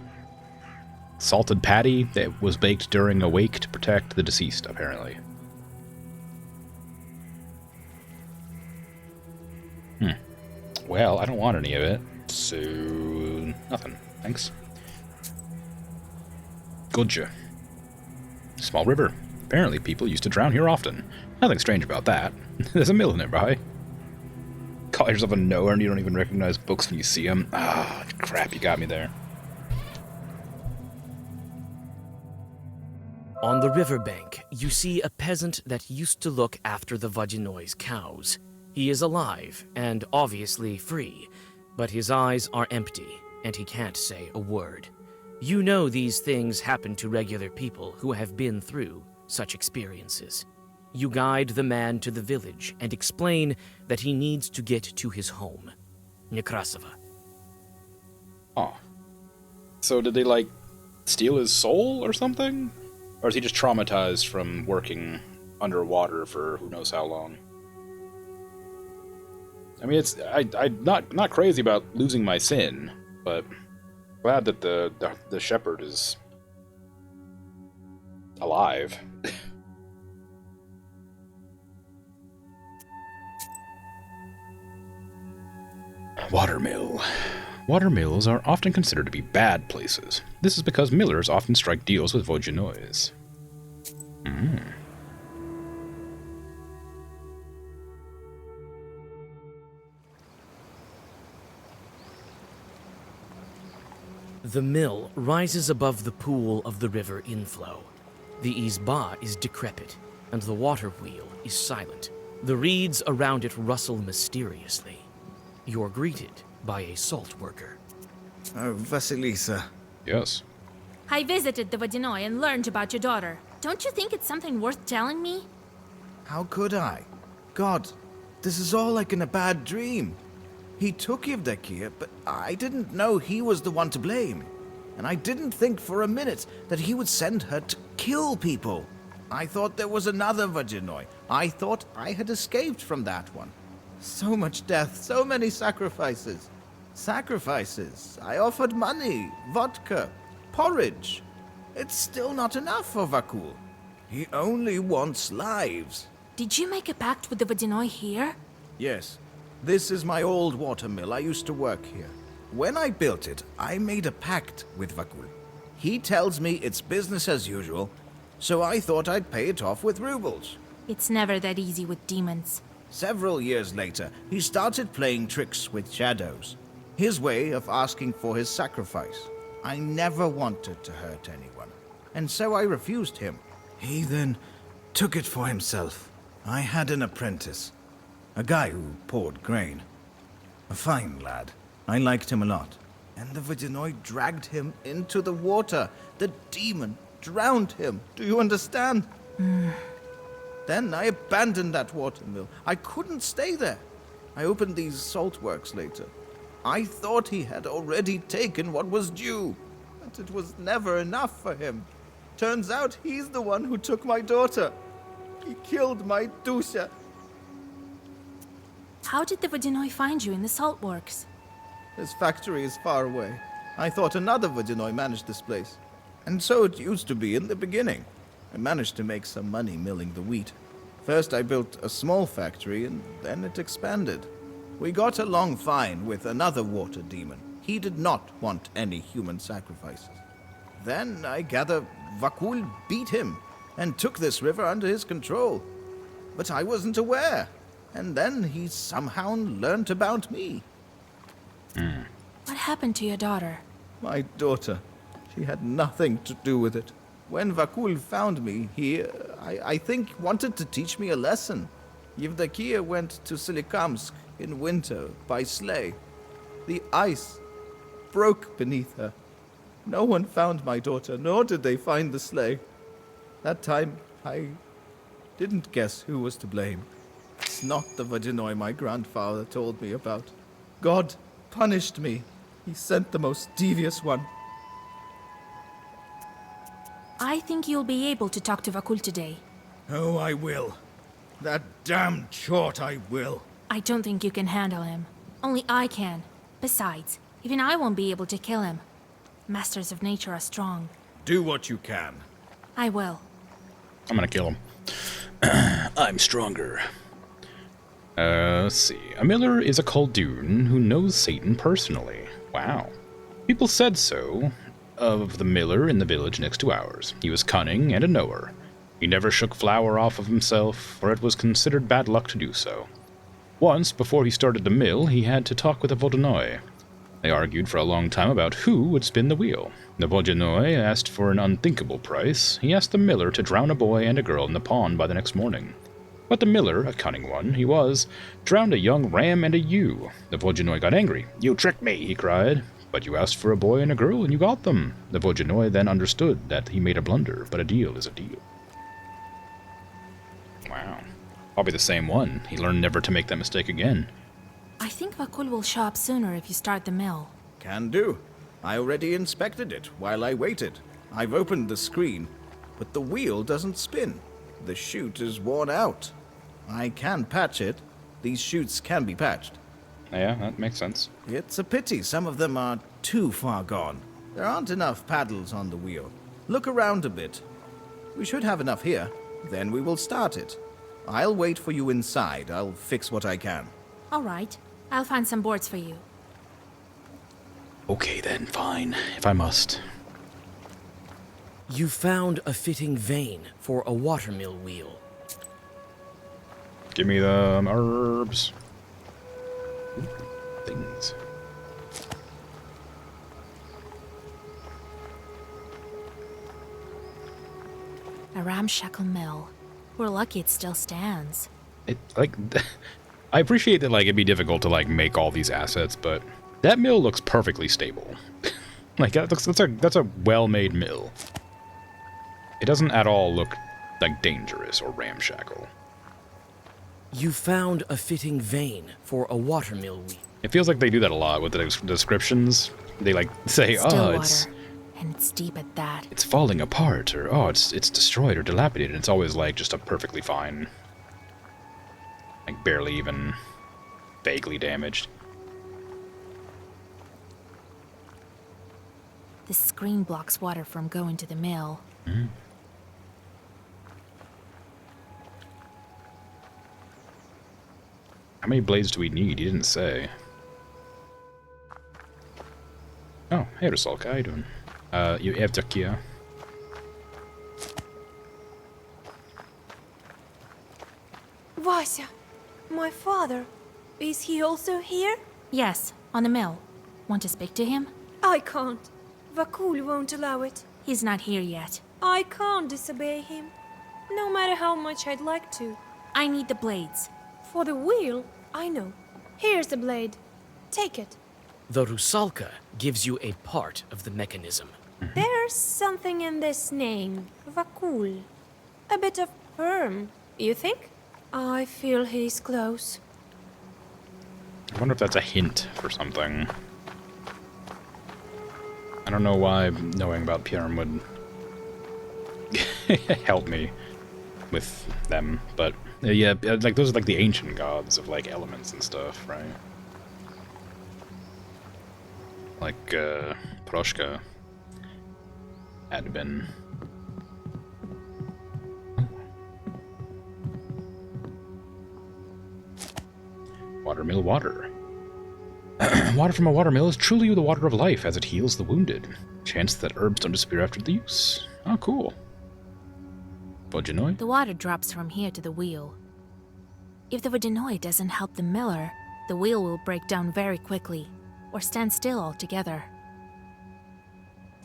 salted patty that was baked during a wake to protect the deceased, apparently. Well, I don't want any of it, so nothing. Thanks. Gotcha. Small river. Apparently people used to drown here often. Nothing strange about that. There's a mill nearby. Call yourself a knower and you don't even recognize books when you see them. Ah, crap, you got me there. On the riverbank, you see a peasant that used to look after the Vajinoy's cows. He is alive and obviously free, but his eyes are empty and he can't say a word. You know these things happen to regular people who have been through such experiences. You guide the man to the village and explain that he needs to get to his home, Nekrasova. Oh. So did they, like, steal his soul or something? Or is he just traumatized from working underwater for who knows how long? I mean, I'm not crazy about losing my sin, but glad that the shepherd is alive. Watermill. Watermills are often considered to be bad places. This is because millers often strike deals with Vojinois. The mill rises above the pool of the river inflow. The izba is decrepit, and the water wheel is silent. The reeds around it rustle mysteriously. You're greeted by a salt worker. Oh, Vasilisa. Yes. I visited the Vodinoy and learned about your daughter. Don't you think it's something worth telling me? How could I? God, this is all like in a bad dream. He took Yevdokia, but I didn't know he was the one to blame. And I didn't think for a minute that he would send her to kill people. I thought there was another Vajinoy. I thought I had escaped from that one. So much death, so many sacrifices. Sacrifices. I offered money, vodka, porridge. It's still not enough for Vakul. He only wants lives. Did you make a pact with the Vodinoy here? Yes. This is my old watermill. I used to work here. When I built it, I made a pact with Vakul. He tells me it's business as usual, so I thought I'd pay it off with rubles. It's never that easy with demons. Several years later, he started playing tricks with shadows. His way of asking for his sacrifice. I never wanted to hurt anyone, and so I refused him. He then took it for himself. I had an apprentice, a guy who poured grain. A fine lad. I liked him a lot. And the Vodinoy dragged him into the water. The demon drowned him. Do you understand? Then I abandoned that watermill. I couldn't stay there. I opened these salt works later. I thought he had already taken what was due, but it was never enough for him. Turns out he's the one who took my daughter. He killed my Dusia. How did the Vodyanoi find you in the salt works? His factory is far away. I thought another Vodyanoi managed this place. And so it used to be in the beginning. I managed to make some money milling the wheat. First I built a small factory, and then it expanded. We got along fine with another water demon. He did not want any human sacrifices. Then I gather Vakul beat him and took this river under his control. But I wasn't aware. And then he somehow learned about me. What happened to your daughter? My daughter. She had nothing to do with it. When Vakul found me, I think, wanted to teach me a lesson. Yevdokia went to Solikamsk in winter by sleigh. The ice broke beneath her. No one found my daughter, nor did they find the sleigh. That time, I didn't guess who was to blame. It's not the Vodyanoi my grandfather told me about. God punished me. He sent the most devious one. I think you'll be able to talk to Vakul today. Oh, I will. That damn Chort I will. I don't think you can handle him. Only I can. Besides, even I won't be able to kill him. Masters of nature are strong. Do what you can. I will. I'm gonna kill him. I'm stronger. Let's see. A miller is a Koldun who knows Satan personally. Wow. People said so of the miller in the village next to ours. He was cunning and a knower. He never shook flour off of himself, for it was considered bad luck to do so. Once, before he started the mill, he had to talk with a Vodyanoi. They argued for a long time about who would spin the wheel. The Vodyanoi asked for an unthinkable price. He asked the miller to drown a boy and a girl in the pond by the next morning. But the miller, a cunning one he was, drowned a young ram and a ewe. The Vodyanoi got angry. "You tricked me," he cried. "But you asked for a boy and a girl, and you got them." The Vodyanoi then understood that he made a blunder, but a deal is a deal. Wow. Probably the same one. He learned never to make that mistake again. I think Vakul will show up sooner if you start the mill. Can do. I already inspected it while I waited. I've opened the screen, but the wheel doesn't spin. The chute is worn out. I can patch it. These chutes can be patched. Yeah, that makes sense. It's a pity some of them are too far gone. There aren't enough paddles on the wheel. Look around a bit. We should have enough here. Then we will start it. I'll wait for you inside. I'll fix what I can. All right. I'll find some boards for you. Okay then, fine, if I must. You found a fitting vein for a watermill wheel. Give me the herbs. Things. A ramshackle mill. We're lucky it still stands. It like I appreciate that like it'd be difficult to like make all these assets, but that mill looks perfectly stable. Like that's a well-made mill. It doesn't at all look like dangerous or ramshackle. You found a fitting vein for a watermill wheel. It feels like they do that a lot with the descriptions. They like say, Still "Oh, water, it's and it's deep at that." it's falling apart," or "Oh, it's destroyed or dilapidated." And it's always like just a perfectly fine, like barely even vaguely damaged. The screen blocks water from going to the mill. Mm. How many blades do we need? He didn't say. Oh, hey Rusalka, how you doing? You have Takia. Vasya, my father, is he also here? Yes, on the mill. Want to speak to him? I can't. Vakul won't allow it. He's not here yet. I can't disobey him, no matter how much I'd like to. I need the blades. For the wheel, I know. Here's the blade. Take it. The Rusalka gives you a part of the mechanism. There's something in this name, Vakul. A bit of perm, you think? I feel he's close. I wonder if that's a hint for something. I don't know why knowing about Pyram would help me with them, but yeah, like those are like the ancient gods of like elements and stuff, right? Like Morteshka had been. Watermill water. Water from a watermill is truly the water of life as it heals the wounded. Chance that herbs don't disappear after the use. Oh, cool. Vodyanoi? The water drops from here to the wheel. If the Vodyanoi doesn't help the miller, the wheel will break down very quickly, or stand still altogether.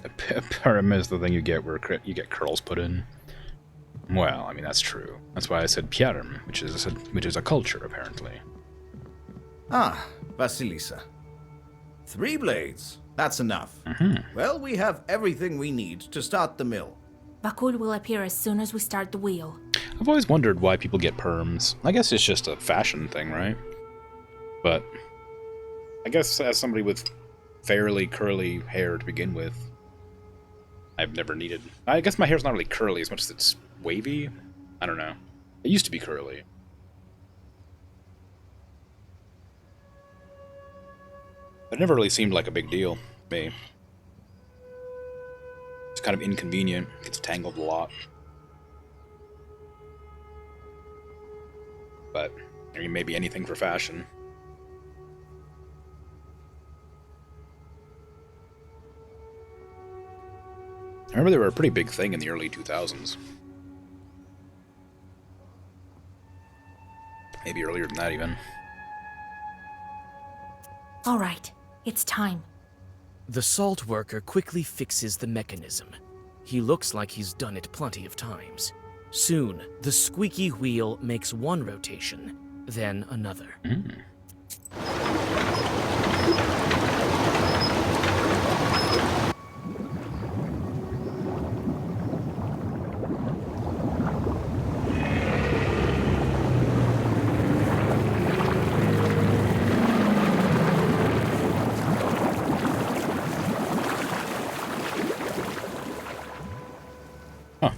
A Pyram is the thing you get where you get curls put in. Well, I mean, that's true. That's why I said Pyram, which is a culture, apparently. Ah, Vasilisa. 3 blades. That's enough. Well, we have everything we need to start the mill. Vakul will appear as soon as we start the wheel. I've always wondered why people get perms. I guess it's just a fashion thing, right? But I guess as somebody with fairly curly hair to begin with, I've never needed... I guess my hair's not really curly as much as it's wavy. I don't know. It used to be curly. But it never really seemed like a big deal to me. It's kind of inconvenient. It gets tangled a lot. But, I mean, maybe anything for fashion. I remember they were a pretty big thing in the early 2000s. Maybe earlier than that, even. All right, it's time. The salt worker quickly fixes the mechanism. He looks like he's done it plenty of times. Soon, the squeaky wheel makes one rotation, then another.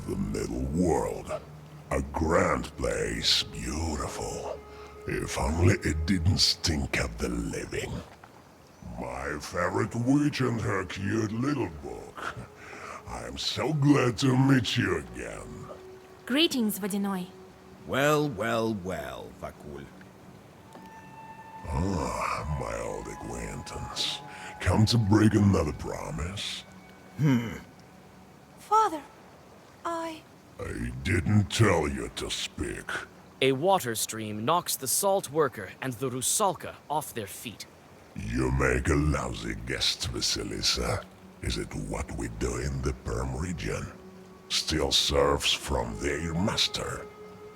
The middle world. A grand place, beautiful. If only it didn't stink of the living. My favorite witch and her cute little book. I'm so glad to meet you again. Greetings, Vodyanoi. Well, well, well, Vakul. Ah, my old acquaintance. Come to break another promise? Father, I didn't tell you to speak. A water stream knocks the salt worker and the Rusalka off their feet. You make a lousy guest, Vasilisa. Is it what we do in the Perm region? Steal serfs from their master.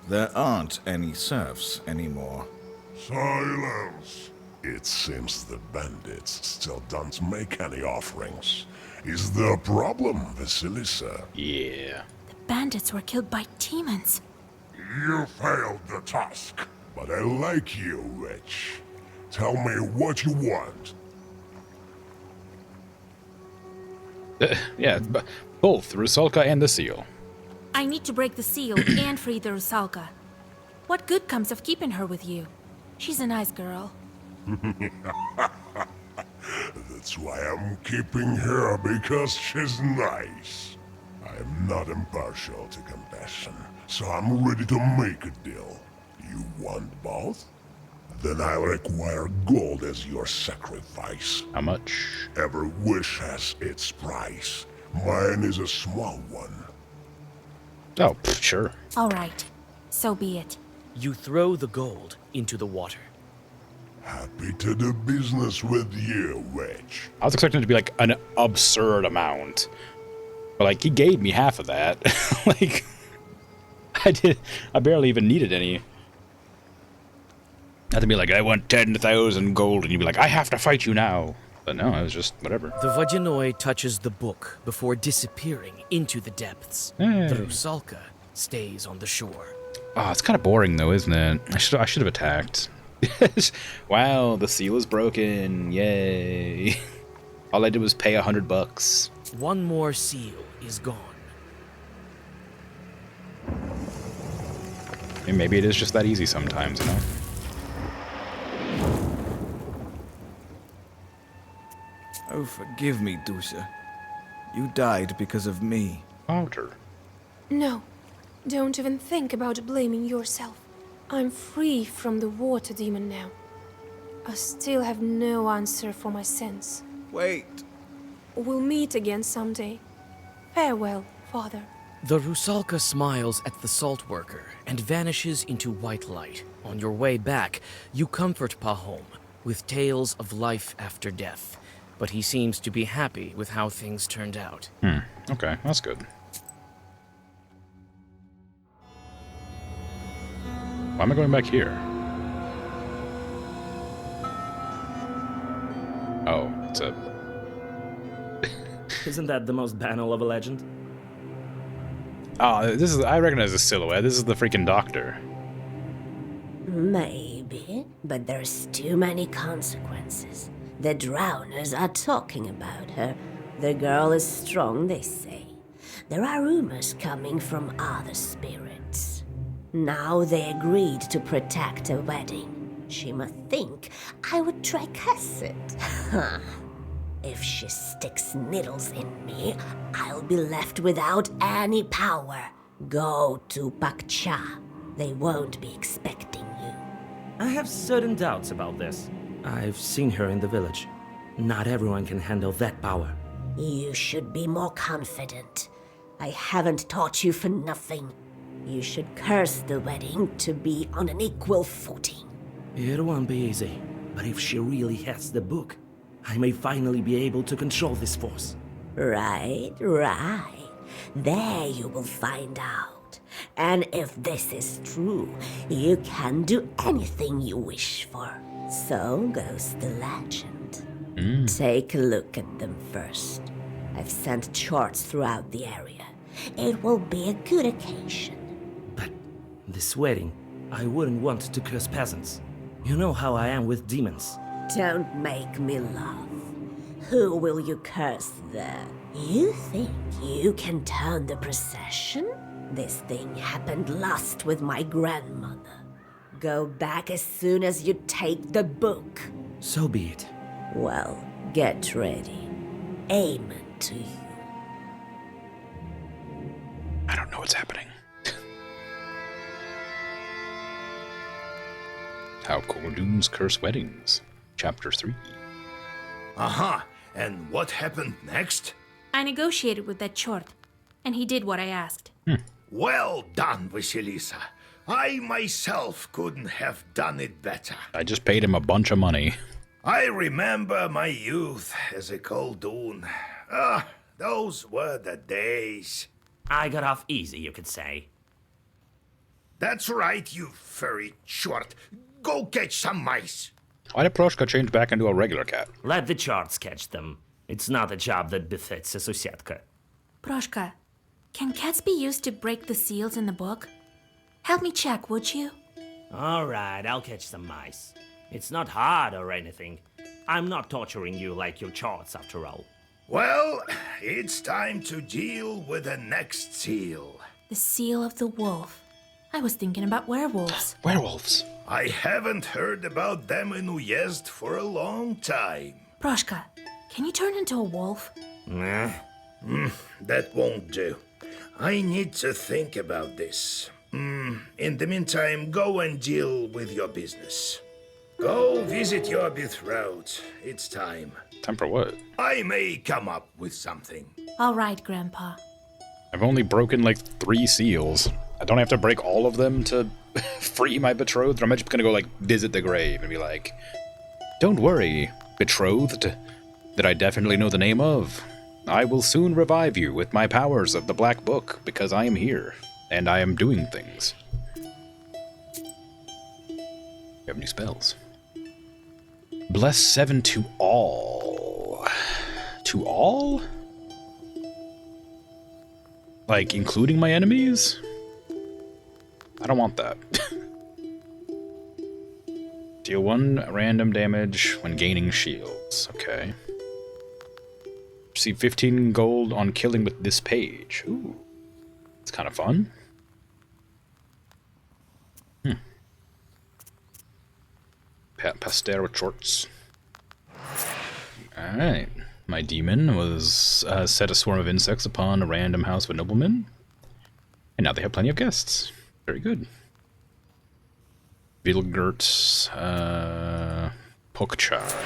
There aren't any serfs anymore. Silence! It seems the bandits still don't make any offerings. Is there a problem, Vasilisa? Yeah. Bandits were killed by demons. You failed the task, but I like you, witch. Tell me what you want. Yeah, both the Rusalka and the seal. I need to break the seal and free the Rusalka. What good comes of keeping her with you? She's a nice girl. That's why I'm keeping her, because she's nice. I'm not impartial to compassion, so I'm ready to make a deal. You want both? Then I'll require gold as your sacrifice. How much? Every wish has its price. Mine is a small one. Oh, sure. All right, so be it. You throw the gold into the water. Happy to do business with you, witch. I was expecting it to be like an absurd amount. But like, he gave me half of that. Like, I barely even needed any. Not to be like, I want 10,000 gold, and you'd be like, I have to fight you now. But no, it was just whatever. The Vodyanoi touches the book before disappearing into the depths. Hey. The Rusalka stays on the shore. Oh, it's kind of boring though, isn't it? I should have attacked. Wow, the seal is broken. Yay. All I did was pay $100. One more seal is gone. I mean, maybe it is just that easy sometimes, you know? Oh, forgive me, Dusa. You died because of me. Outer. No, don't even think about blaming yourself. I'm free from the water demon now. I still have no answer for my sins. Wait. We'll meet again someday. Farewell, Father. The Rusalka smiles at the salt worker and vanishes into white light. On your way back, you comfort Pahom with tales of life after death, but he seems to be happy with how things turned out. Okay, that's good. Why am I going back here? Oh, it's a... Isn't that the most banal of a legend? Oh, this is... I recognize the silhouette. This is the freaking doctor. Maybe, but there's too many consequences. The drowners are talking about her. The girl is strong, they say. There are rumors coming from other spirits. Now they agreed to protect a wedding. She must think I would try curse it. If she sticks needles in me, I'll be left without any power. Go to Pakcha. They won't be expecting you. I have certain doubts about this. I've seen her in the village. Not everyone can handle that power. You should be more confident. I haven't taught you for nothing. You should curse the wedding to be on an equal footing. It won't be easy, but if she really has the book, I may finally be able to control this force. Right. There you will find out. And if this is true, you can do anything you wish for. So goes the legend. Take a look at them first. I've sent Chorts throughout the area. It will be a good occasion. But this wedding, I wouldn't want to curse peasants. You know how I am with demons. Don't make me laugh. Who will you curse there? You think you can turn the procession? This thing happened last with my grandmother. Go back as soon as you take the book. So be it. Well, get ready. Amen to you. I don't know what's happening. How Koldun's Curse Weddings, Chapter 3. Aha! And what happened next? I negotiated with that Chort, and he did what I asked. Well done, Vasilisa. I myself couldn't have done it better. I just paid him a bunch of money. I remember my youth as a Koldun. Those were the days. I got off easy, you could say. That's right, you furry short. Go catch some mice. Why did Proshka change back into a regular cat? Let the Chorts catch them. It's not a job that befits a Susietka. Proshka, can cats be used to break the seals in the book? Help me check, would you? Alright, I'll catch some mice. It's not hard or anything. I'm not torturing you like your Chorts, after all. Well, it's time to deal with the next seal. The seal of the wolf. I was thinking about werewolves. Werewolves. I haven't heard about them in Uyezd for a long time. Proshka, can you turn into a wolf? Nah. That won't do. I need to think about this. In the meantime, go and deal with your business. Go visit your betrothed. It's time. Time for what? I may come up with something. All right, Grandpa. I've only broken like 3 seals. I don't have to break all of them to free my betrothed. Or am I just gonna go like visit the grave and be like, "Don't worry, betrothed, that I definitely know the name of. I will soon revive you with my powers of the Black Book because I am here and I am doing things." You have new spells. Bless 7 to all. To all? Like, including my enemies? I don't want that. Deal 1 random damage when gaining shields. Okay. Receive 15 gold on killing with this page. Ooh. It's kind of fun. Pasteur with Chorts. Alright. My demon was set a swarm of insects upon a random house of a nobleman. And now they have plenty of guests. Very good. Vilgert Pokchai.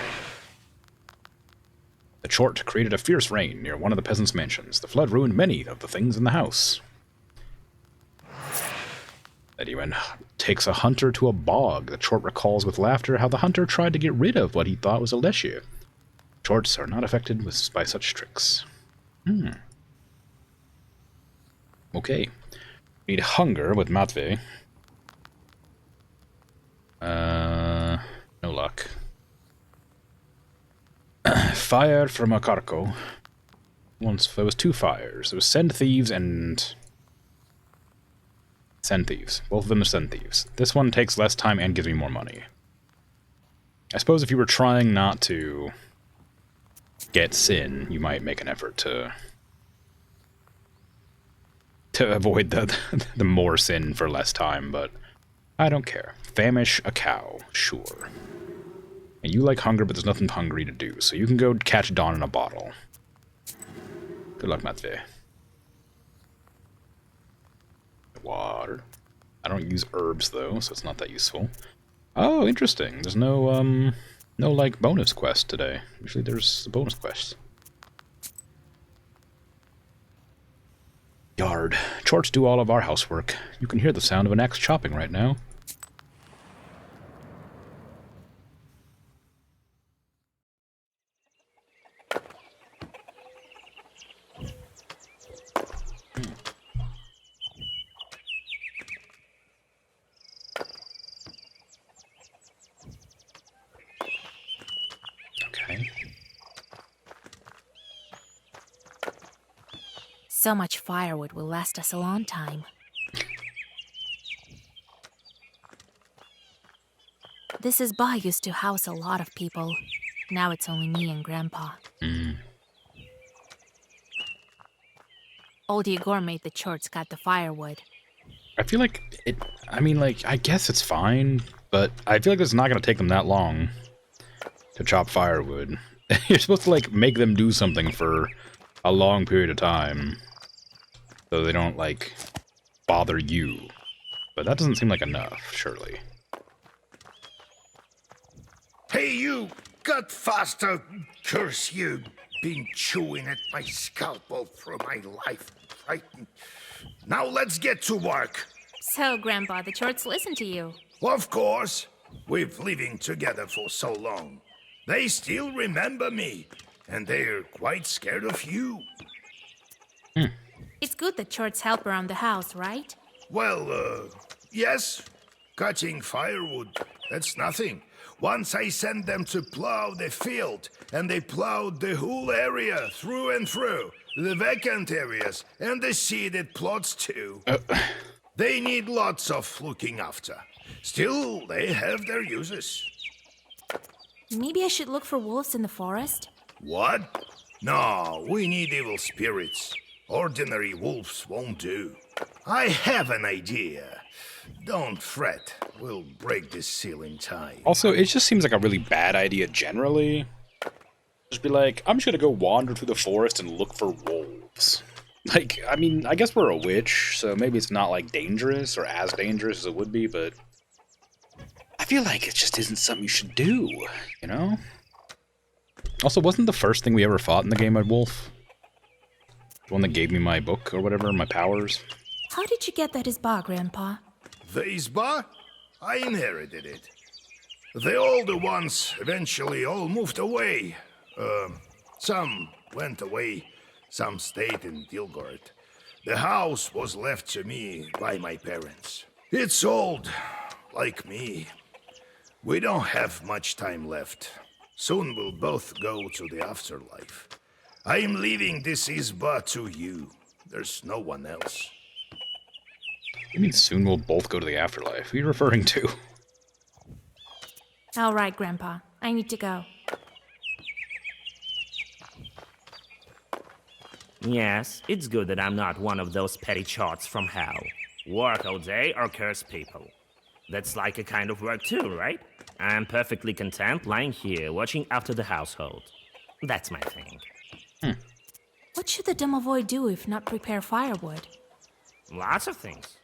The Chort created a fierce rain near one of the peasants' mansions. The flood ruined many of the things in the house. Anyone takes a hunter to a bog. The Chort recalls with laughter how the hunter tried to get rid of what he thought was a leshy. Chorts are not affected by such tricks. Okay. Need hunger with Matvey. No luck. Fire from Akarko. Once there was 2 fires. There was Send Thieves and Send Thieves. Both of them are Send Thieves. This one takes less time and gives me more money. I suppose if you were trying not to get Sin, you might make an effort to avoid the more Sin for less time, but I don't care. Famish a cow, sure. And you like hunger, but there's nothing hungry to do, so you can go catch Dawn in a bottle. Good luck, Matvey. Water. I don't use herbs, though, so it's not that useful. Oh, interesting. There's no, like, bonus quest today. Usually there's a bonus quest. Yard. Chorts do all of our housework. You can hear the sound of an axe chopping right now. So much firewood will last us a long time. This Isba used to house a lot of people. Now it's only me and Grandpa. Old Igor made the Chorts cut the firewood. I feel like it... I mean, like, I guess it's fine, but I feel like it's not going to take them that long to chop firewood. You're supposed to, like, make them do something for a long period of time so they don't, like, bother you. But that doesn't seem like enough, surely. Hey, you! Cut faster! Curse you! Been chewing at my scalp all through my life. Right? Now let's get to work. So, Grandpa, the Chorts listen to you. Of course. We've living together for so long. They still remember me, and they're quite scared of you. It's good that Chorts help around the house, right? Well, yes. Cutting firewood, that's nothing. Once I sent them to plow the field, and they plowed the whole area through and through. The vacant areas, and the seeded plots too. They need lots of looking after. Still, they have their uses. Maybe I should look for wolves in the forest? What? No, we need evil spirits. Ordinary wolves won't do. I have an idea. Don't fret. We'll break this seal in time. Also, it just seems like a really bad idea generally. Just be like, I'm just gonna go wander through the forest and look for wolves. Like, I mean, I guess we're a witch, so maybe it's not, like, dangerous or as dangerous as it would be, but I feel like it just isn't something you should do, you know? Also, wasn't the first thing we ever fought in the game a wolf? The one that gave me my book or whatever, my powers? How did you get that Isba, Grandpa? The Isba? I inherited it. The older ones eventually all moved away. Some went away, some stayed in Dilgord. The house was left to me by my parents. It's old, like me. We don't have much time left. Soon we'll both go to the afterlife. I am leaving this Isba to you. There's no one else. You mean soon we'll both go to the afterlife? Who are you referring to? All right, Grandpa. I need to go. Yes, it's good that I'm not one of those petty Chorts from hell. Work all day or curse people. That's like a kind of work too, right? I'm perfectly content lying here watching after the household. That's my thing. What should the domovoy do if not prepare firewood? Lots of things.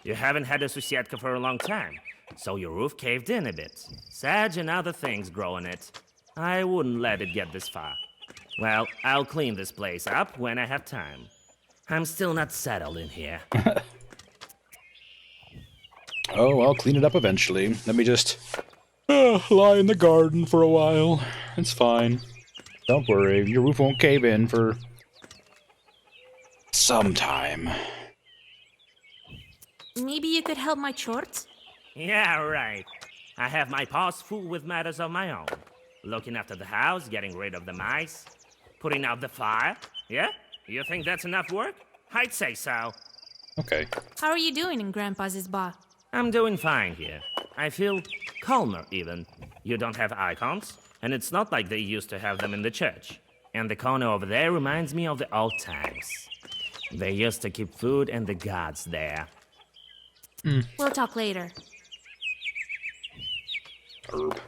You haven't had a Susietka for a long time, so your roof caved in a bit. Sedge and other things grow on it. I wouldn't let it get this far. Well, I'll clean this place up when I have time. I'm still not settled in here. Oh, I'll clean it up eventually. Let me just lie in the garden for a while. It's fine. Don't worry, your roof won't cave in for some time. Maybe you could help my chores? Yeah, right. I have my paws full with matters of my own. Looking after the house, getting rid of the mice, putting out the fire. Yeah? You think that's enough work? I'd say so. Okay. How are you doing in Grandpa's spa? I'm doing fine here. I feel calmer, even. You don't have icons, and it's not like they used to have them in the church. And the corner over there reminds me of the old times. They used to keep food and the gods there. We'll talk later. Herb.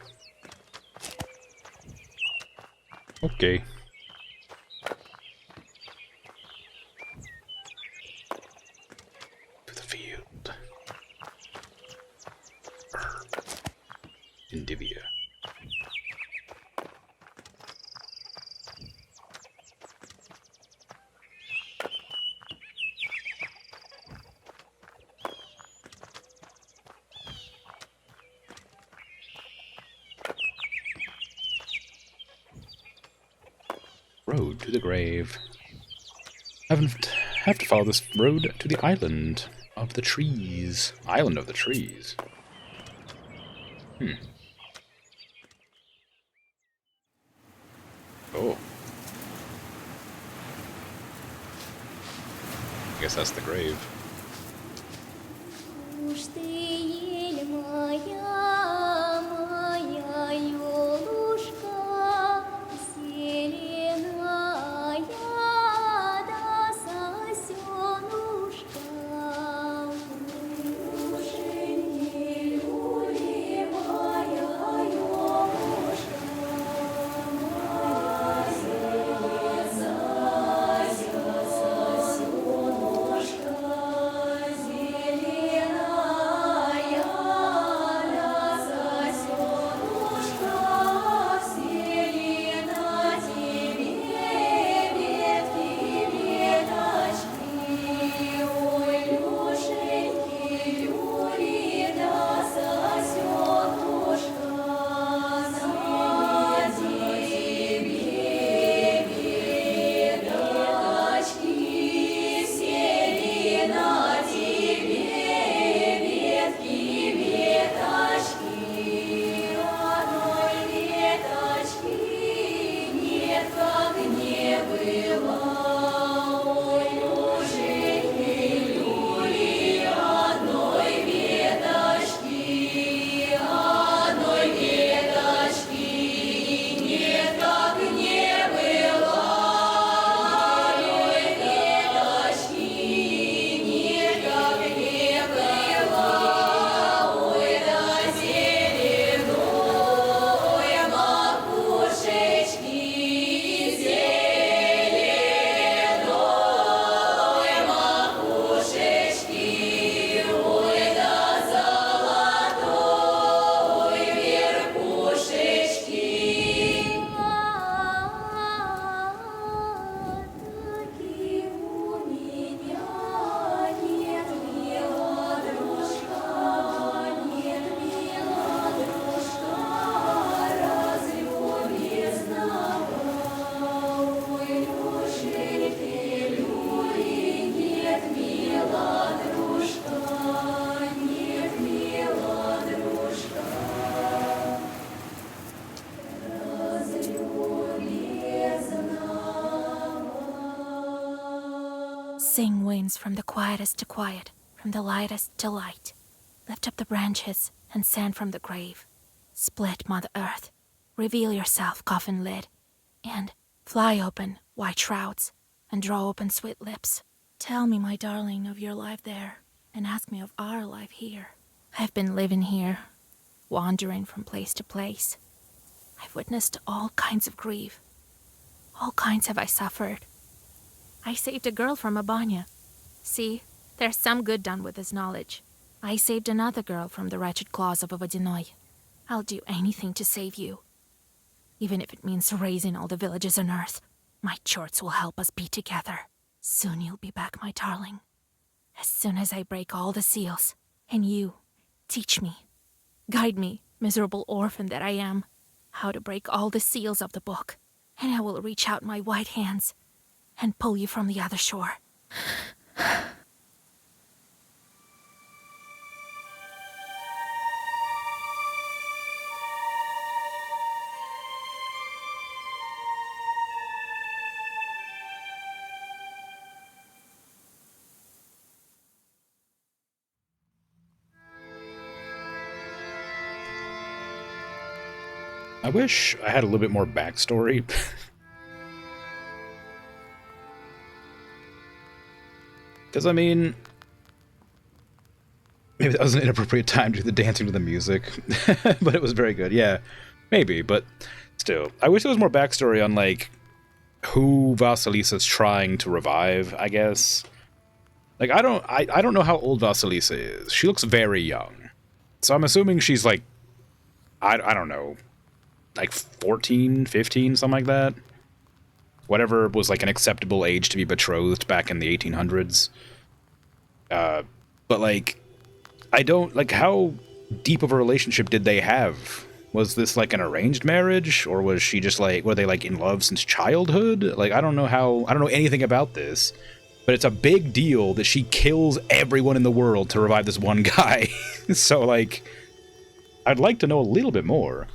Okay. To the field. Herb. Indivia. Road to the grave. Have to follow this road to the island of the trees. Island of the trees. Oh. I guess that's the grave. Sing winds from the quietest to quiet, from the lightest to light. Lift up the branches and sand from the grave. Split, Mother Earth. Reveal yourself, coffin lid. And fly open, white shrouds, and draw open sweet lips. Tell me, my darling, of your life there, and ask me of our life here. I've been living here, wandering from place to place. I've witnessed all kinds of grief. All kinds have I suffered. I saved a girl from a banya. See, there's some good done with this knowledge. I saved another girl from the wretched claws of a Vodinoy. I'll do anything to save you. Even if it means raising all the villages on Earth, my Chorts will help us be together. Soon you'll be back, my darling. As soon as I break all the seals. And you, teach me. Guide me, miserable orphan that I am, how to break all the seals of the book. And I will reach out my white hands and pull you from the other shore. I wish I had a little bit more backstory. Because, I mean, maybe that was an inappropriate time to do the dancing to the music, but it was very good. Yeah, maybe, but still. I wish there was more backstory on, like, who Vasilisa's trying to revive, I guess. Like, I don't know how old Vasilisa is. She looks very young. So I'm assuming she's, like, I don't know, like 14, 15, something like that. Whatever was like an acceptable age to be betrothed back in the 1800s. But like, I don't, like, how deep of a relationship did they have? Was this like an arranged marriage? Or was she just like, were they like in love since childhood? Like, I don't know anything about this. But it's a big deal that she kills everyone in the world to revive this one guy. So like, I'd like to know a little bit more.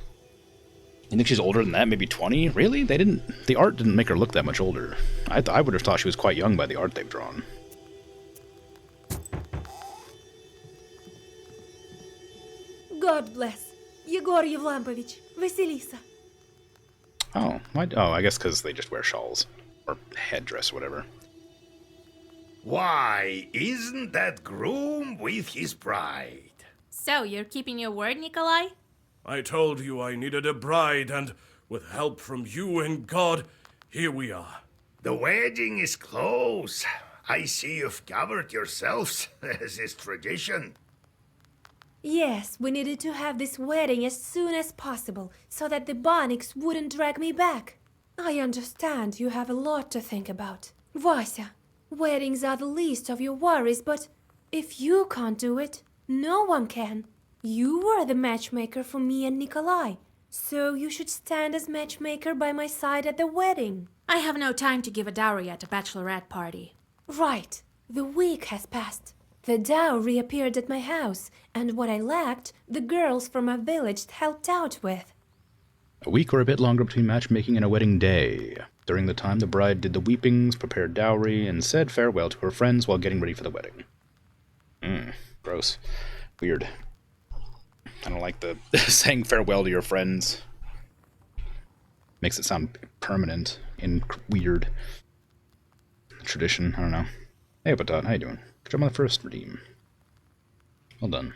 You think she's older than that? Maybe 20? Really? The art didn't make her look that much older. I would have thought she was quite young by the art they've drawn. God bless. Yegor Yevlampovich, Vasilisa. Oh, I guess because they just wear shawls. Or headdress or whatever. Why, isn't that groom with his bride? So, you're keeping your word, Nikolai? I told you I needed a bride, and with help from you and God, here we are. The wedding is close. I see you've covered yourselves, as is tradition. Yes, we needed to have this wedding as soon as possible, so that the Bonics wouldn't drag me back. I understand you have a lot to think about. Vasya, weddings are the least of your worries, but if you can't do it, no one can. You were the matchmaker for me and Nikolai, so you should stand as matchmaker by my side at the wedding. I have no time to give a dowry at a bachelorette party. Right. The week has passed. The dowry appeared at my house, and what I lacked, the girls from my village helped out with. A week or a bit longer between matchmaking and a wedding day. During the time, the bride did the weepings, prepared dowry, and said farewell to her friends while getting ready for the wedding. Gross. Weird. I don't like the saying farewell to your friends. Makes it sound permanent and weird. Tradition, I don't know. Hey, Patat, how you doing? Good job on the first redeem. Well done.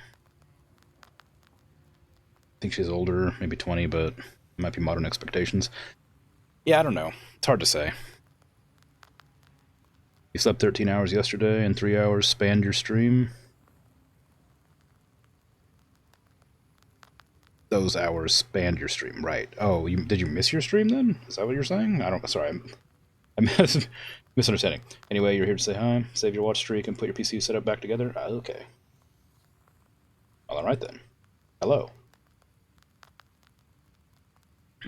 I think she's older, maybe 20, but it might be modern expectations. Yeah, I don't know. It's hard to say. You slept 13 hours yesterday and 3 hours spanned your stream. Those hours spanned your stream, right? Oh, did you miss your stream then? Is that what you're saying? Sorry, I'm misunderstanding. Anyway, you're here to say hi, save your watch streak, and put your PC setup back together? Okay. Well, alright then. Hello.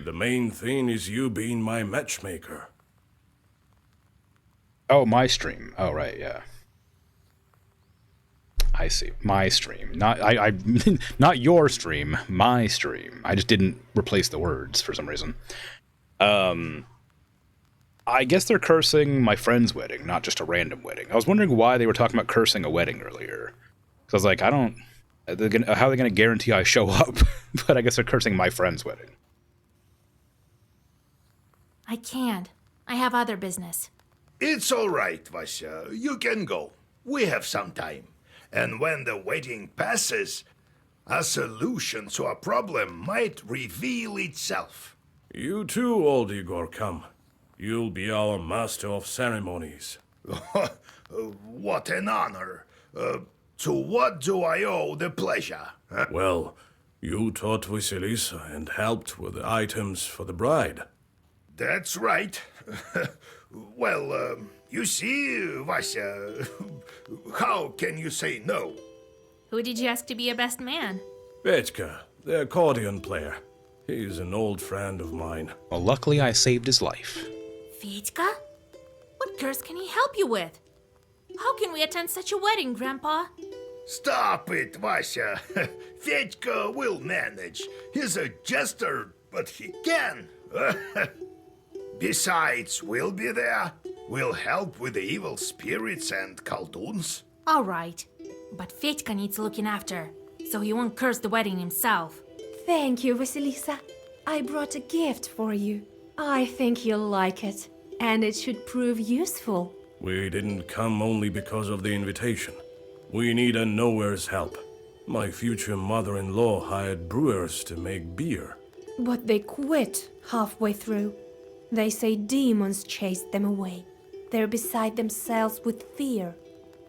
The main thing is you being my matchmaker. Oh, my stream. Oh, right, yeah. I see. My stream. Not not your stream. My stream. I just didn't replace the words for some reason. I guess they're cursing my friend's wedding, not just a random wedding. I was wondering why they were talking about cursing a wedding earlier. Because I was like, I don't How are they going to guarantee I show up? But I guess they're cursing my friend's wedding. I can't. I have other business. It's all right, Vasya. You can go. We have some time. And when the wedding passes, a solution to a problem might reveal itself. You too, old Igor, come. You'll be our master of ceremonies. What an honor. To what do I owe the pleasure? Well, you taught Vasilisa and helped with the items for the bride. That's right. Well, you see, Vasya, how can you say no? Who did you ask to be your best man? Petьka, the accordion player. He's an old friend of mine. Well, luckily I saved his life. Fedka? What curse can he help you with? How can we attend such a wedding, Grandpa? Stop it, Vasya. Fedьka will manage. He's a jester, but he can. Besides, we'll be there. We'll help with the evil spirits and Kolduns. All right, but Fedьka needs looking after, so he won't curse the wedding himself. Thank you, Vasilisa. I brought a gift for you. I think you'll like it, and it should prove useful. We didn't come only because of the invitation. We need a knower's help. My future mother-in-law hired brewers to make beer. But they quit halfway through. They say demons chased them away. They're beside themselves with fear.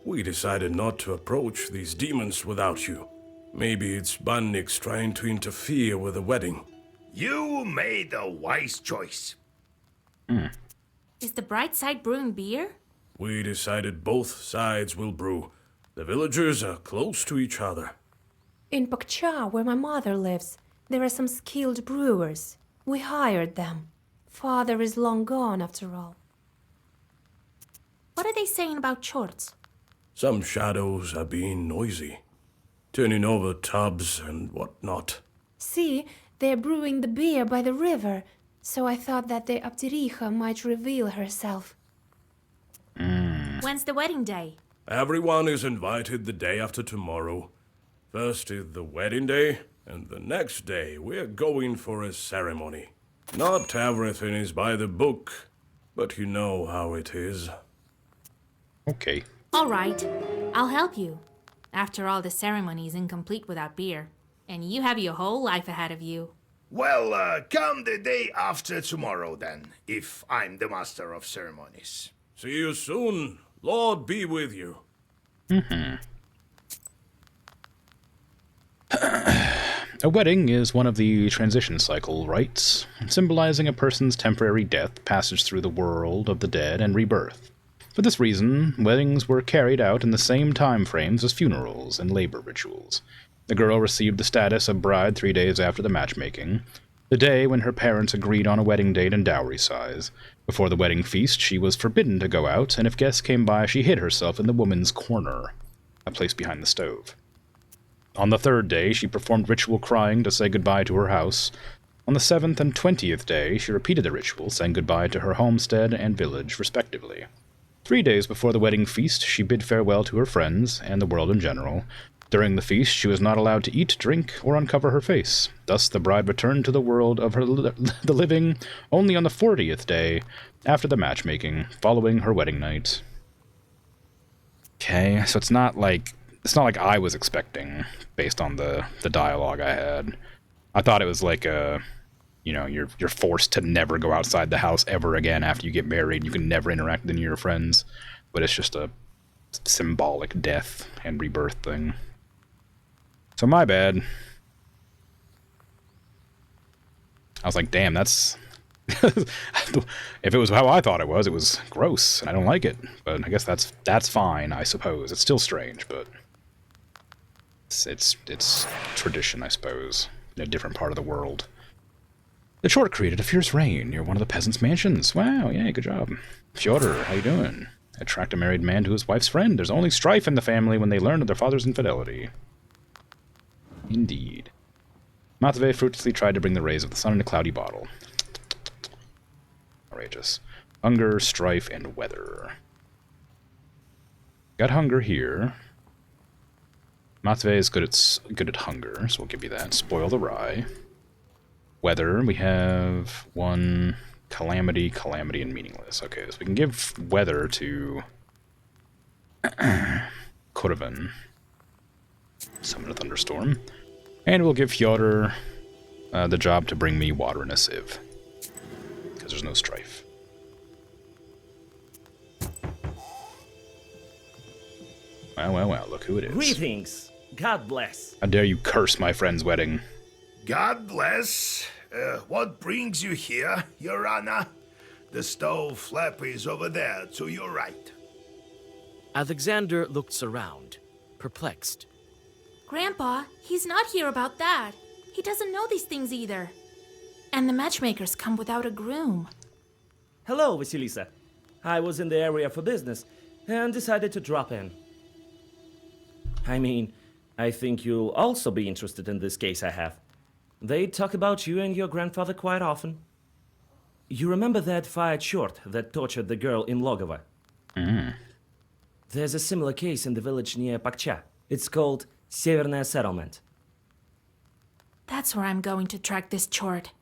We decided not to approach these demons without you. Maybe it's Bannik's trying to interfere with the wedding. You made a wise choice. Is the bright side brewing beer? We decided both sides will brew. The villagers are close to each other. In Pakcha, where my mother lives, there are some skilled brewers. We hired them. Father is long gone, after all. What are they saying about Chorts? Some shadows are being noisy, turning over tubs and whatnot. See, they're brewing the beer by the river, so I thought that the Aptericha might reveal herself. When's the wedding day? Everyone is invited the day after tomorrow. First is the wedding day, and the next day we're going for a ceremony. Not everything is by the book, but you know how it is. Okay. All right, I'll help you. After all, the ceremony is incomplete without beer, and you have your whole life ahead of you. Well, come the day after tomorrow then, if I'm the master of ceremonies. See you soon. Lord be with you. A wedding is one of the transition cycle rites, symbolizing a person's temporary death, passage through the world of the dead, and rebirth. For this reason, weddings were carried out in the same time frames as funerals and labor rituals. The girl received the status of bride 3 days after the matchmaking, the day when her parents agreed on a wedding date and dowry size. Before the wedding feast, she was forbidden to go out, and if guests came by, she hid herself in the woman's corner, a place behind the stove. On the 3rd day, she performed ritual crying to say goodbye to her house. On the 7th and 20th day, she repeated the ritual, saying goodbye to her homestead and village, respectively. 3 days before the wedding feast, she bid farewell to her friends and the world in general. During the feast, she was not allowed to eat, drink, or uncover her face. Thus, the bride returned to the world of the living only on the 40th day after the matchmaking, following her wedding night. Okay, so it's not like I was expecting, based on the dialogue I had. I thought it was like you're forced to never go outside the house ever again after you get married. You can never interact with any of your friends, but it's just a symbolic death and rebirth thing. So my bad. I was like, damn, that's... if it was how I thought it was gross, and I don't like it. But I guess that's fine, I suppose. It's still strange, but... It's tradition, I suppose, in a different part of the world. The Chort created a fierce reign near one of the peasants' mansions. Wow, yeah, good job. Fyodor, how you doing? Attract a married man to his wife's friend. There's only strife in the family when they learn of their father's infidelity. Indeed. Matvey fruitlessly tried to bring the rays of the sun in a cloudy bottle. Outrageous. Hunger, strife, and weather. Got hunger here. Matve is good at hunger, so we'll give you that. Spoil the rye. Weather, we have one calamity, calamity, and meaningless. Okay, so we can give weather to Koldun. Summon a thunderstorm. And we'll give Fyodor the job to bring me water in a sieve. Because there's no strife. Well, look who it is. Greetings. God bless. How dare you curse my friend's wedding? God bless. What brings you here, Your Honor? The stove flap is over there, to your right. Alexander looks around, perplexed. Grandpa, he's not here about that. He doesn't know these things either. And the matchmakers come without a groom. Hello, Vasilisa. I was in the area for business and decided to drop in. I mean, I think you'll also be interested in this case I have. They talk about you and your grandfather quite often. You remember that fired short that tortured the girl in Logovo? There's a similar case in the village near Pakcha. It's called Severное Settlement. That's where I'm going to track this chort.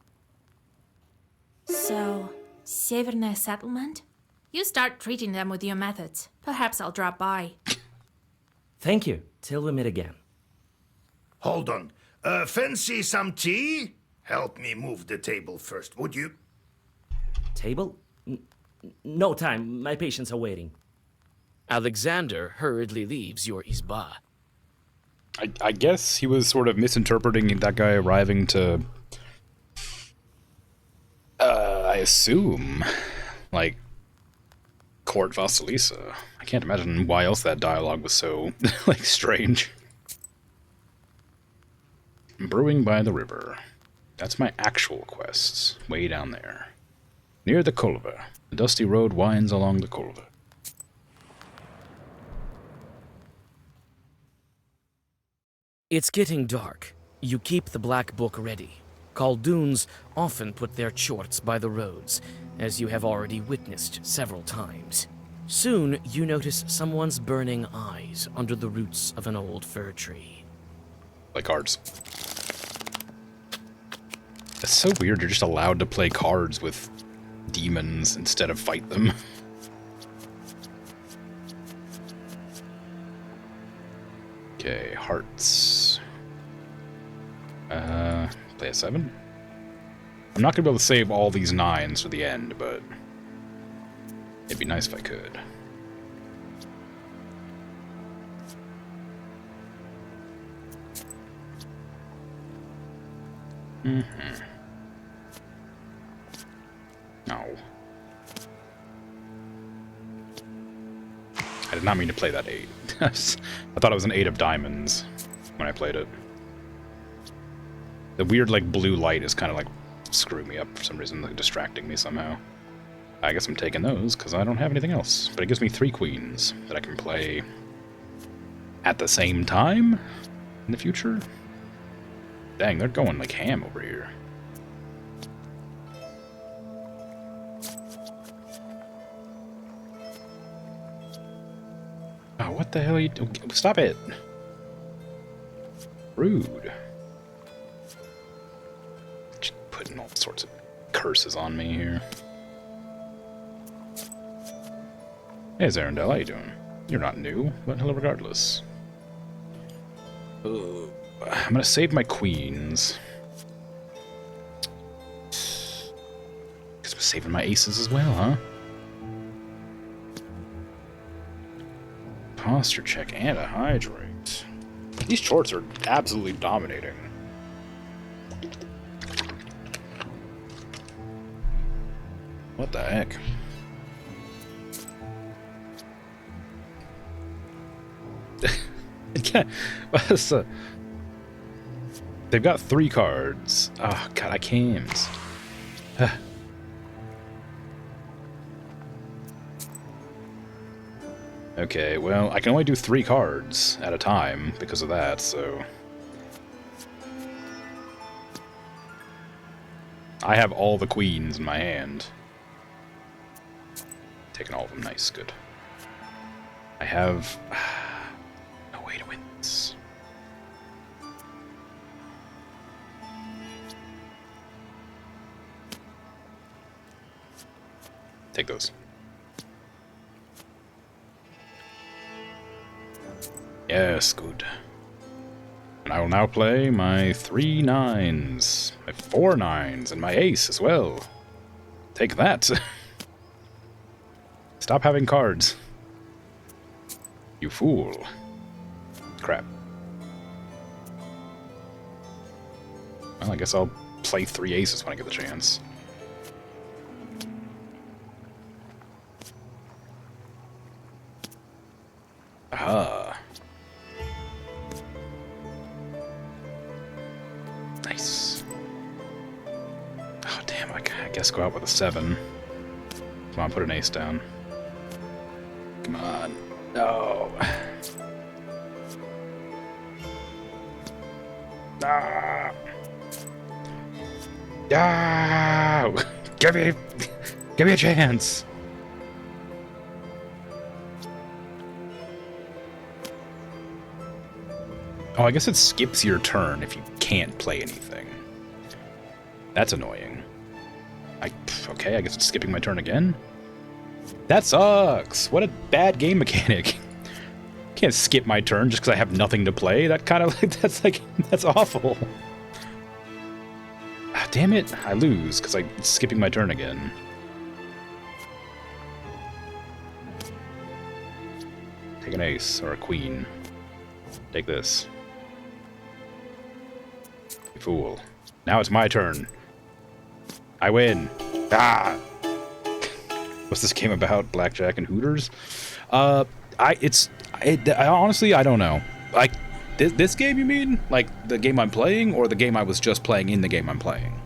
So, Severное Settlement? You start treating them with your methods. Perhaps I'll drop by. Thank you. Till we meet again. Hold on. Fancy some tea? Help me move the table first, would you? Table? No time. My patients are waiting. Alexander hurriedly leaves your izba. I guess he was sort of misinterpreting that guy arriving to... I assume, like, court Vasilisa. I can't imagine why else that dialogue was so, like, strange. Brewing by the river. That's my actual quests, way down there. Near the Kolva. The dusty road winds along the Kolva. It's getting dark. You keep the black book ready. Kolduns often put their chorts by the roads, as you have already witnessed several times. Soon, you notice someone's burning eyes under the roots of an old fir tree. Play cards. It's so weird you're just allowed to play cards with demons instead of fight them. Okay, hearts. Play a 7. I'm not gonna be able to save all these 9s for the end, but it'd be nice if I could. No. I did not mean to play that 8. I thought it was an 8 of diamonds when I played it. The weird, like, blue light is kind of, like, screwing me up for some reason, like, distracting me somehow. I guess I'm taking those, because I don't have anything else. But it gives me 3 queens that I can play at the same time in the future. Dang, they're going, like, ham over here. Oh, what the hell are you doing? Stop it! Rude. Just putting all sorts of curses on me here. Hey, Zarendel, how you doing? You're not new, but hello regardless. I'm gonna save my queens. Guess I'm saving my aces as well, huh? Posture check and a hydrate. These Chorts are absolutely dominating. What the heck? They've got 3 cards. Oh god, I can't. Okay, well, I can only do 3 cards at a time because of that, so... I have all the queens in my hand. Taking all of them, nice, good. I have... no way to win this. Take those. Yes, good. And I will now play my 3 9s, my 4 9s, and my ace as well. Take that. Stop having cards. You fool. Crap. Well, I guess I'll play 3 aces when I get the chance. Aha. Nice. Oh, damn, I guess go out with a 7. Come on, put an ace down. Come on. No. Ah. No. Give me a chance. Oh, I guess it skips your turn if you can't play anything. That's annoying. Okay, I guess it's skipping my turn again. That sucks. What a bad game mechanic. Can't skip my turn just because I have nothing to play. That kind of that's awful. Ah, damn it! I lose because I'm skipping my turn again. Take an ace or a queen. Take this. You fool. Now it's my turn. I win. Ah! What's this game about? Blackjack and Hooters? Honestly, I don't know. Like, this game, you mean? Like, the game I'm playing, or the game I was just playing in the game I'm playing?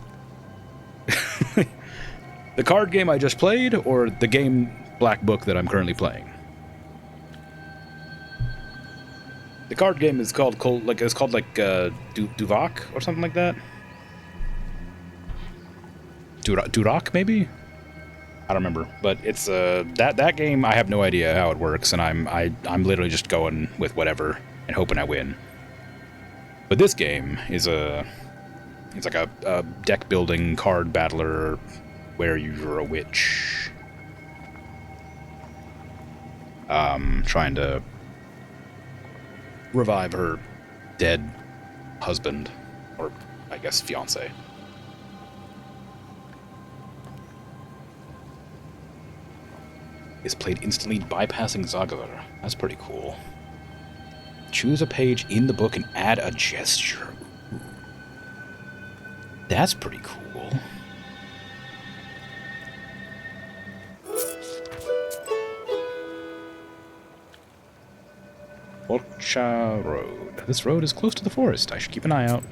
The card game I just played, or the game Black Book that I'm currently playing? The card game is called Duvok or something like that. Durak, maybe? I don't remember, but it's that game. I have no idea how it works, and I'm literally just going with whatever and hoping I win. But this game is it's like a deck building card battler where you're a witch, trying to revive her dead husband, or I guess fiance. Is played instantly bypassing Zagavar. That's pretty cool. Choose a page in the book and add a gesture. Ooh. That's pretty cool. Volcha Road. This road is close to the forest. I should keep an eye out.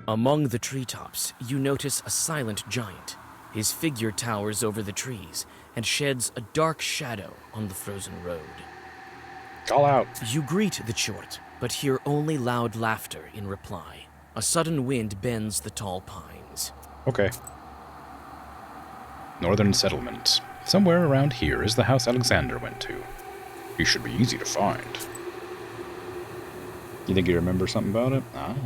Among the treetops, you notice a silent giant. His figure towers over the trees and sheds a dark shadow on the frozen road. Call out. You greet the Chort, but hear only loud laughter in reply. A sudden wind bends the tall pines. Okay. Northern settlement. Somewhere around here is the house Alexander went to. He should be easy to find. You think you remember something about it? Ah.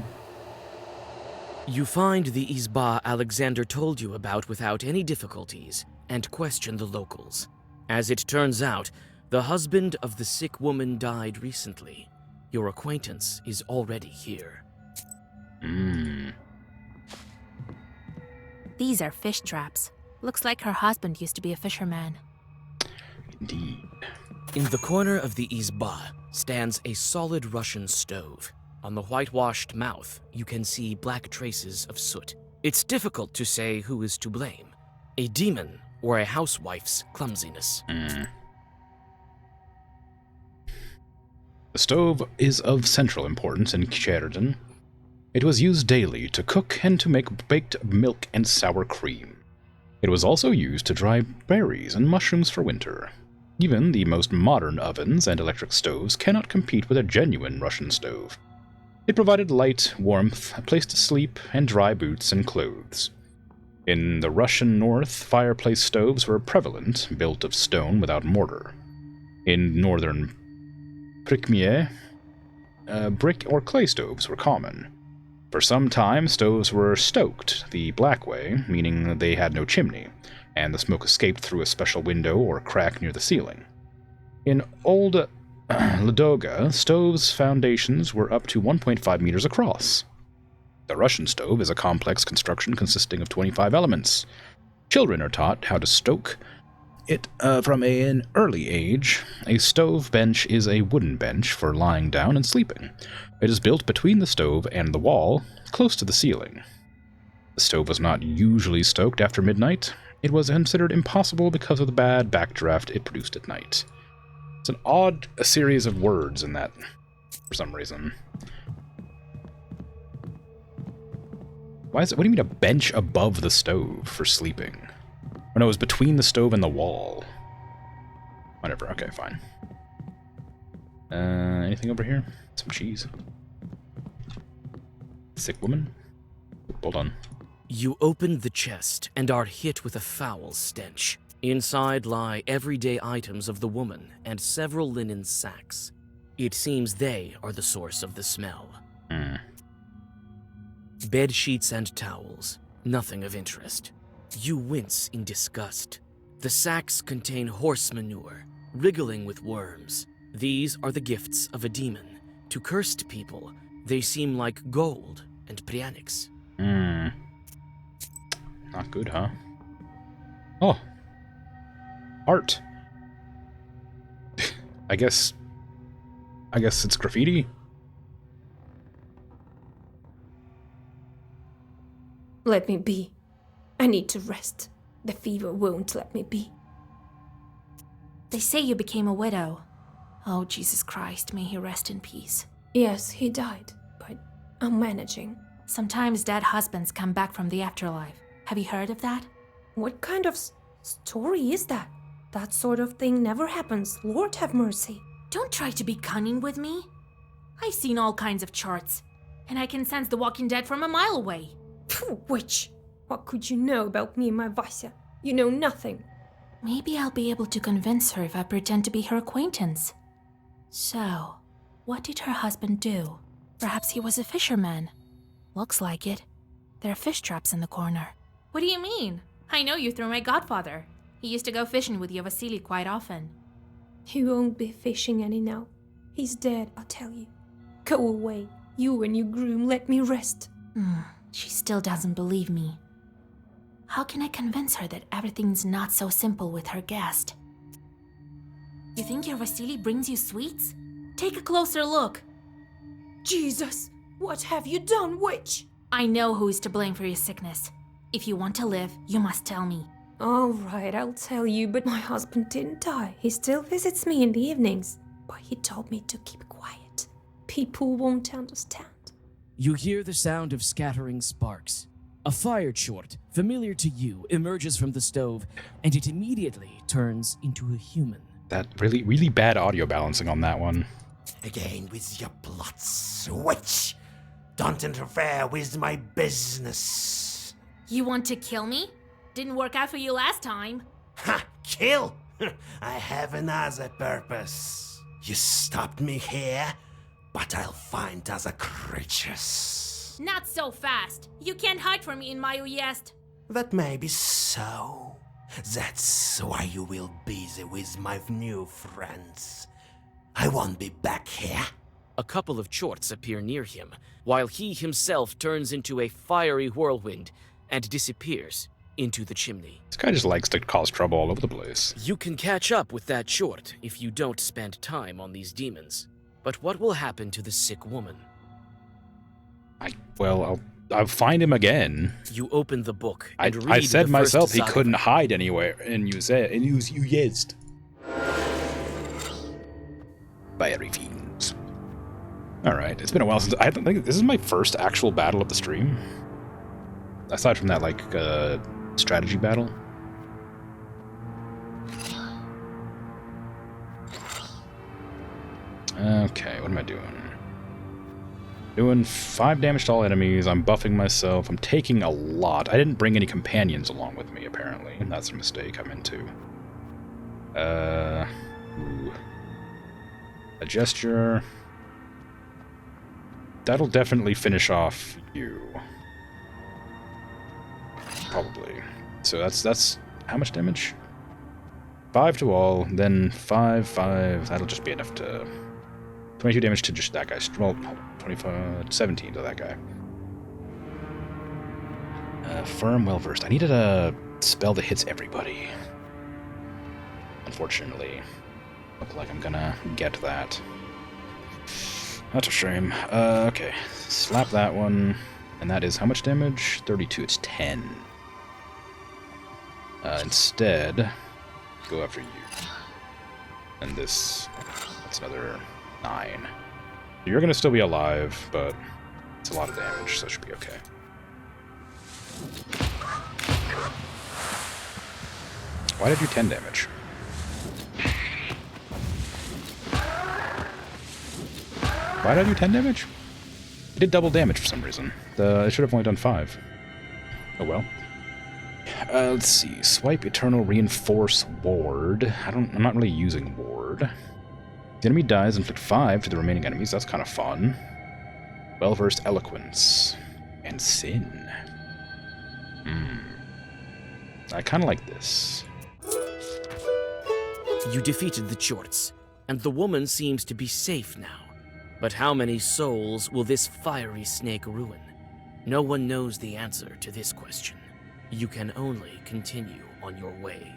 You find the Izba Alexander told you about without any difficulties, and question the locals. As it turns out, the husband of the sick woman died recently. Your acquaintance is already here. These are fish traps. Looks like her husband used to be a fisherman. Indeed. In the corner of the Izba stands a solid Russian stove. On the whitewashed mouth, you can see black traces of soot. It's difficult to say who is to blame, a demon or a housewife's clumsiness. The stove is of central importance in Kherden. It was used daily to cook and to make baked milk and sour cream. It was also used to dry berries and mushrooms for winter. Even the most modern ovens and electric stoves cannot compete with a genuine Russian stove. It provided light, warmth, a place to sleep, and dry boots and clothes. In the Russian north, fireplace stoves were prevalent, built of stone without mortar. In northern Prikmye, brick or clay stoves were common. For some time, stoves were stoked the black way, meaning they had no chimney, and the smoke escaped through a special window or crack near the ceiling. In old Ladoga, stoves' foundations were up to 1.5 meters across. The Russian stove is a complex construction consisting of 25 elements. Children are taught how to stoke it from an early age. A stove bench is a wooden bench for lying down and sleeping. It is built between the stove and the wall, close to the ceiling. The stove was not usually stoked after midnight. It was considered impossible because of the bad backdraft it produced at night. It's an odd series of words in that, for some reason. Why is it? What do you mean a bench above the stove for sleeping? Oh no, it was between the stove and the wall. Whatever, okay, fine. Anything over here? Some cheese. Sick woman? Hold on. You open the chest and are hit with a foul stench. Inside lie everyday items of the woman and several linen sacks. It seems they are the source of the smell. Bed sheets and towels, nothing of interest. You wince in disgust. The sacks contain horse manure, wriggling with worms. These are the gifts of a demon. To cursed people, they seem like gold and prianics. Not good, huh? Oh. Art. I guess it's graffiti? Let me be. I need to rest. The fever won't let me be. They say you became a widow. Oh, Jesus Christ, may he rest in peace. Yes, he died, but I'm managing. Sometimes dead husbands come back from the afterlife. Have you heard of that? What kind of story is that? That sort of thing never happens. Lord have mercy. Don't try to be cunning with me. I've seen all kinds of charts, and I can sense the walking dead from a mile away. Phew, witch! What could you know about me and my Vasya? You know nothing. Maybe I'll be able to convince her if I pretend to be her acquaintance. So, what did her husband do? Perhaps he was a fisherman. Looks like it. There are fish traps in the corner. What do you mean? I know you through my godfather. He used to go fishing with your Vasily quite often. He won't be fishing any now. He's dead, I'll tell you. Go away. You and your groom, let me rest. She still doesn't believe me. How can I convince her that everything's not so simple with her guest? You think your Vasily brings you sweets? Take a closer look. Jesus! What have you done, witch? I know who is to blame for your sickness. If you want to live, you must tell me. All right, I'll tell you, but my husband didn't die. He still visits me in the evenings. But he told me to keep quiet. People won't understand. You hear the sound of scattering sparks. A fire chort, familiar to you, emerges from the stove, and it immediately turns into a human. That really bad audio balancing on that one. Again with your plots, witch! Don't interfere with my business. You want to kill me? Didn't work out for you last time. Ha! Kill? I have another purpose. You stopped me here, but I'll find other creatures. Not so fast. You can't hide from me in my uyezd. That may be so. That's why you will be there with my new friends. I won't be back here. A couple of chorts appear near him, while he himself turns into a fiery whirlwind and disappears into the chimney. This guy just likes to cause trouble all over the place. You can catch up with that chort if you don't spend time on these demons. But what will happen to the sick woman? I'll find him again. You open the book and read I said the myself first he saga. couldn't hide anywhere and use uyezd. Fiery fiends. Alright, it's been a while since I think this is my first actual battle of the stream. Aside from that, strategy battle. Okay, what am I doing? Doing 5 damage to all enemies. I'm buffing myself. I'm taking a lot. I didn't bring any companions along with me, apparently. That's a mistake I'm into. A gesture. That'll definitely finish off You. Probably. So that's how much damage? 5 to all, then 5, 5. That'll just be enough to... 22 damage to just that guy. Well, 25, 17 to that guy. Firm, well-versed. I needed a spell that hits everybody. Unfortunately. Look like I'm gonna get that. That's a shame. Okay. Slap that one. And that is how much damage? 32. It's 10. Instead, go after you. And this... That's another 9. You're gonna still be alive, but it's a lot of damage, so it should be okay. Why did you 10 damage? Why did I do 10 damage? It did double damage for some reason. I should have only done 5. Oh well. Let's see. Swipe Eternal Reinforce Ward. I'm not really using Ward. The enemy dies, inflict 5 to the remaining enemies. That's kind of fun. Well-versed Eloquence. And Sin. I kind of like this. You defeated the Chorts, and the woman seems to be safe now. But how many souls will this fiery snake ruin? No one knows the answer to this question. You can only continue on your way.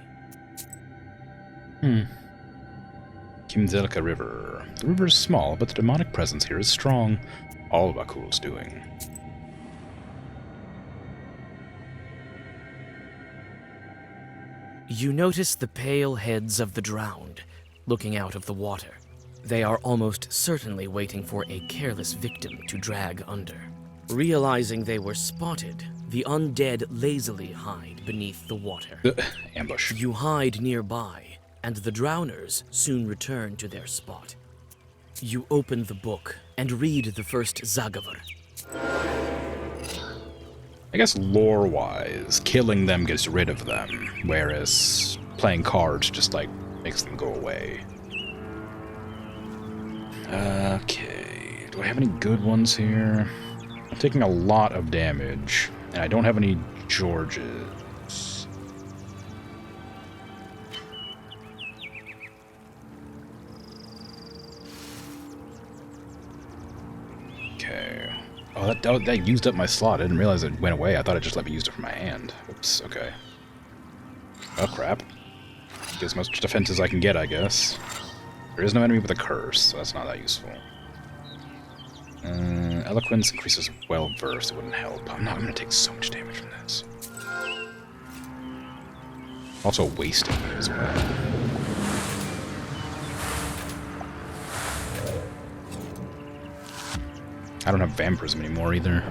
Krimzonmoon River. The river is small, but the demonic presence here is strong. All Bakul's doing. You notice the pale heads of the drowned, looking out of the water. They are almost certainly waiting for a careless victim to drag under. Realizing they were spotted, the undead lazily hide beneath the water. Ambush. You hide nearby, and the drowners soon return to their spot. You open the book and read the first Zagavar. I guess lore-wise, killing them gets rid of them, whereas playing cards just, like, makes them go away. Okay, do I have any good ones here? I'm taking a lot of damage, and I don't have any Georges. Okay. Oh, that used up my slot. I didn't realize it went away. I thought it just let me use it from my hand. Oops, okay. Oh, crap. Get as much defense as I can get, I guess. There is no enemy with a curse, so that's not that useful. Eloquence increases well-versed. It wouldn't help. I'm going to take so much damage from this. Also wasting me as well. I don't have vampirism anymore either.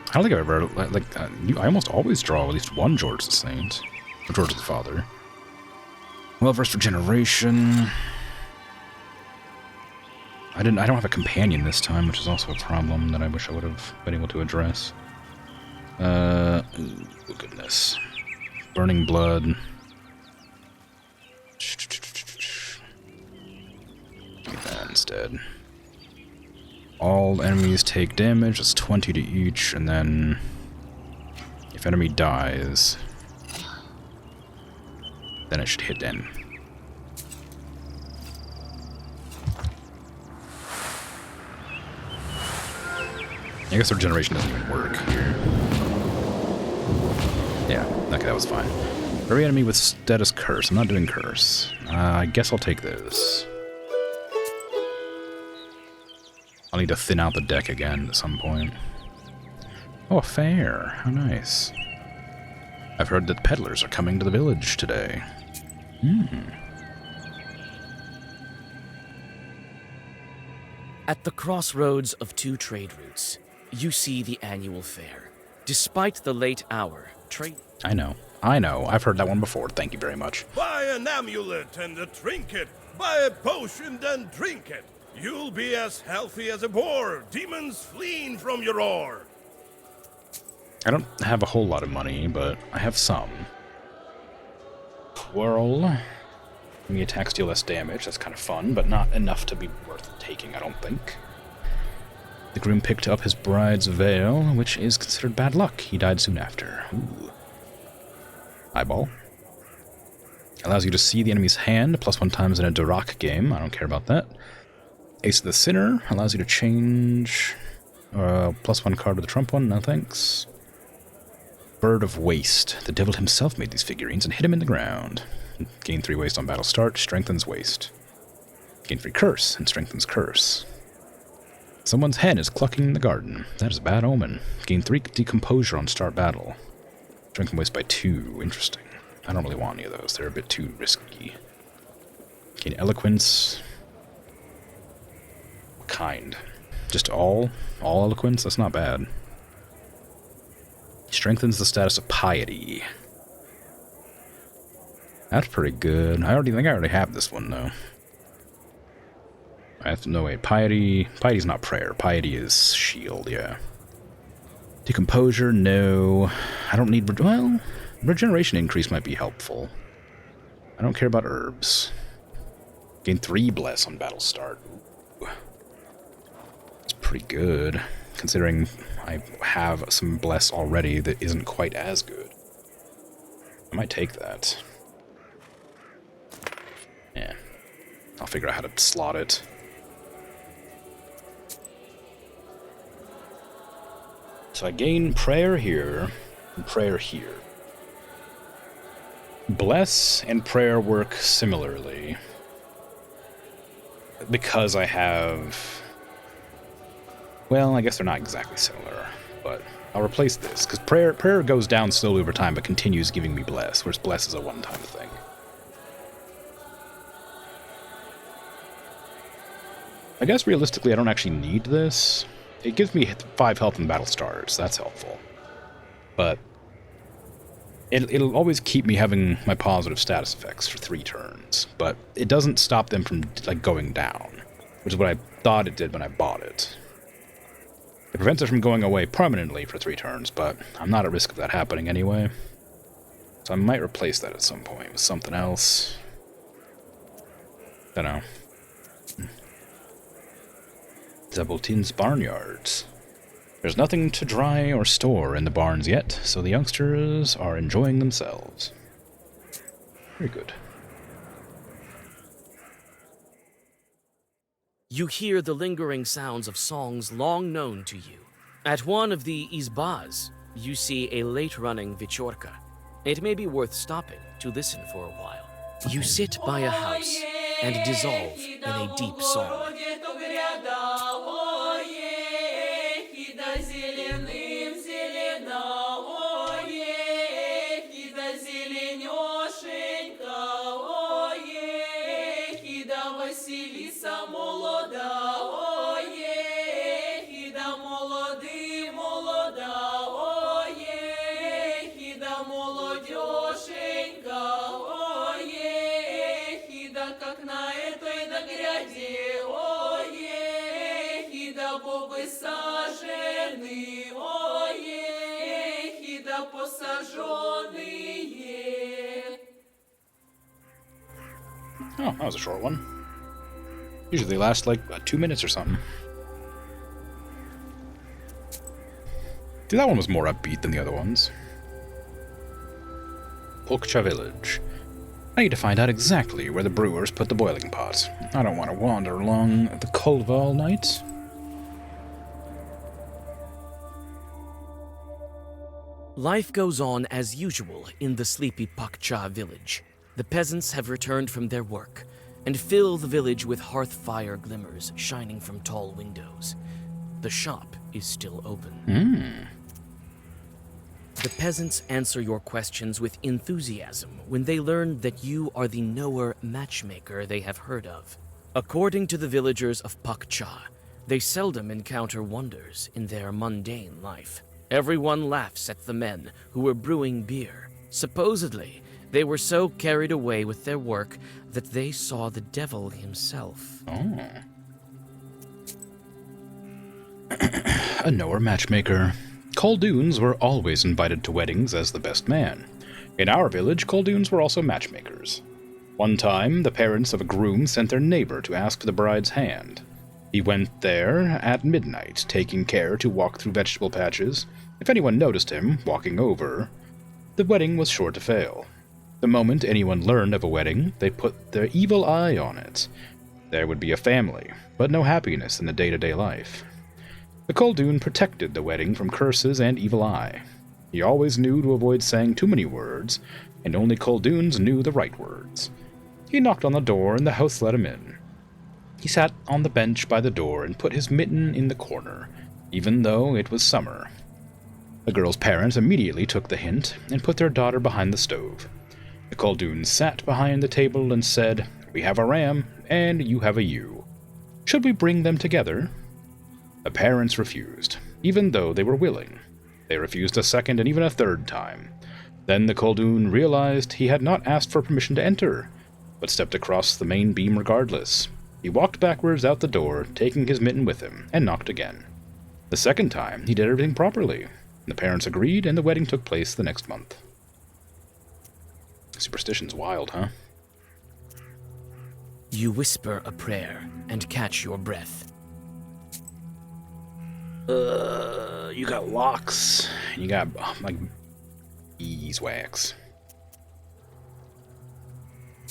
I don't think I've ever, I almost always draw at least one George the Saint. Or George the Father. Well-versed regeneration. I don't have a companion this time, which is also a problem that I wish I would have been able to address. Oh goodness. Burning Blood. Get that instead. All enemies take damage, that's 20 to each, and then if enemy dies, then it should hit them. I guess regeneration doesn't even work here. Yeah, okay, that was fine. Every enemy with status curse. I'm not doing curse. I guess I'll take this. I'll need to thin out the deck again at some point. Oh, a fair. How nice. I've heard that peddlers are coming to the village today. At the crossroads of two trade routes, you see the annual fair. Despite the late hour, trade... I know. I've heard that one before. Thank you very much. Buy an amulet and a trinket. Buy a potion and drink it. You'll be as healthy as a boar. Demons fleeing from your roar. I don't have a whole lot of money, but I have some. Whirl. Give me attack, deal less damage. That's kind of fun, but not enough to be worth taking, I don't think. The groom picked up his bride's veil, which is considered bad luck. He died soon after. Ooh. Eyeball. Allows you to see the enemy's hand, +1 times in a Durak game. I don't care about that. Ace of the Sinner allows you to change +1 card with the trump one. No thanks. Bird of Waste. The devil himself made these figurines and hit him in the ground. Gain 3 waste on battle start. Strengthens waste. Gain 3 curse and strengthens curse. Someone's hen is clucking in the garden. That is a bad omen. Gain 3 decomposure on start battle. Strengthen waste by 2. Interesting. I don't really want any of those. They're a bit too risky. Gain eloquence. What kind? Just all eloquence? That's not bad. Strengthens the status of piety. That's pretty good. I think I already have this one though. No, wait, piety. Piety's not prayer. Piety is shield, yeah. Decomposure, no. I don't need... Well, regeneration increase might be helpful. I don't care about herbs. Gain 3 bless on battle start. Ooh. It's pretty good, considering I have some bless already that isn't quite as good. I might take that. Yeah. I'll figure out how to slot it. So I gain prayer here, and prayer here. Bless and prayer work similarly. Because I have... Well, I guess they're not exactly similar, but I'll replace this, because prayer goes down slowly over time, but continues giving me bless, whereas bless is a one-time thing. I guess realistically I don't actually need this. It gives me 5 health in battle starts, that's helpful. But it'll always keep me having my positive status effects for 3 turns, but it doesn't stop them from like going down, which is what I thought it did when I bought it. It prevents it from going away permanently for 3 turns, but I'm not at risk of that happening anyway. So I might replace that at some point with something else. Dunno. Zaboltin's barnyards. There's nothing to dry or store in the barns yet, so the youngsters are enjoying themselves. Very good. You hear the lingering sounds of songs long known to you. At one of the izbas, you see a late-running Vichorka. It may be worth stopping to listen for a while. You sit by a house and dissolve in a deep song. Oh, that was a short one. Usually they last like 2 minutes or something. Dude, that one was more upbeat than the other ones. Polkcha Village. I need to find out exactly where the brewers put the boiling pot. I don't want to wander along the Kolva all night. Life goes on as usual in the sleepy Pakcha village. The peasants have returned from their work and fill the village with hearth fire glimmers shining from tall windows. The shop is still open. The peasants answer your questions with enthusiasm when they learn that you are the knower matchmaker they have heard of. According to the villagers of Pakcha, they seldom encounter wonders in their mundane life. Everyone laughs at the men who were brewing beer. Supposedly, they were so carried away with their work that they saw the devil himself. Oh. A knower matchmaker. Kolduns were always invited to weddings as the best man. In our village, Kolduns were also matchmakers. One time, the parents of a groom sent their neighbor to ask for the bride's hand. He went there at midnight, taking care to walk through vegetable patches. If anyone noticed him walking over, the wedding was sure to fail. The moment anyone learned of a wedding, they put their evil eye on it. There would be a family, but no happiness in the day-to-day life. The Koldun protected the wedding from curses and evil eye. He always knew to avoid saying too many words, and only Kolduns knew the right words. He knocked on the door, and the host let him in. He sat on the bench by the door and put his mitten in the corner, even though it was summer. The girl's parents immediately took the hint and put their daughter behind the stove. The Kolduns sat behind the table and said, "We have a ram, and you have a ewe. Should we bring them together?" The parents refused, even though they were willing. They refused a second and even a third time. Then the Koldun realized he had not asked for permission to enter, but stepped across the main beam regardless. He walked backwards out the door, taking his mitten with him, and knocked again. The second time, he did everything properly. The parents agreed, and the wedding took place the next month. Superstition's wild, huh? You whisper a prayer and catch your breath. You got locks. You got, like, beeswax.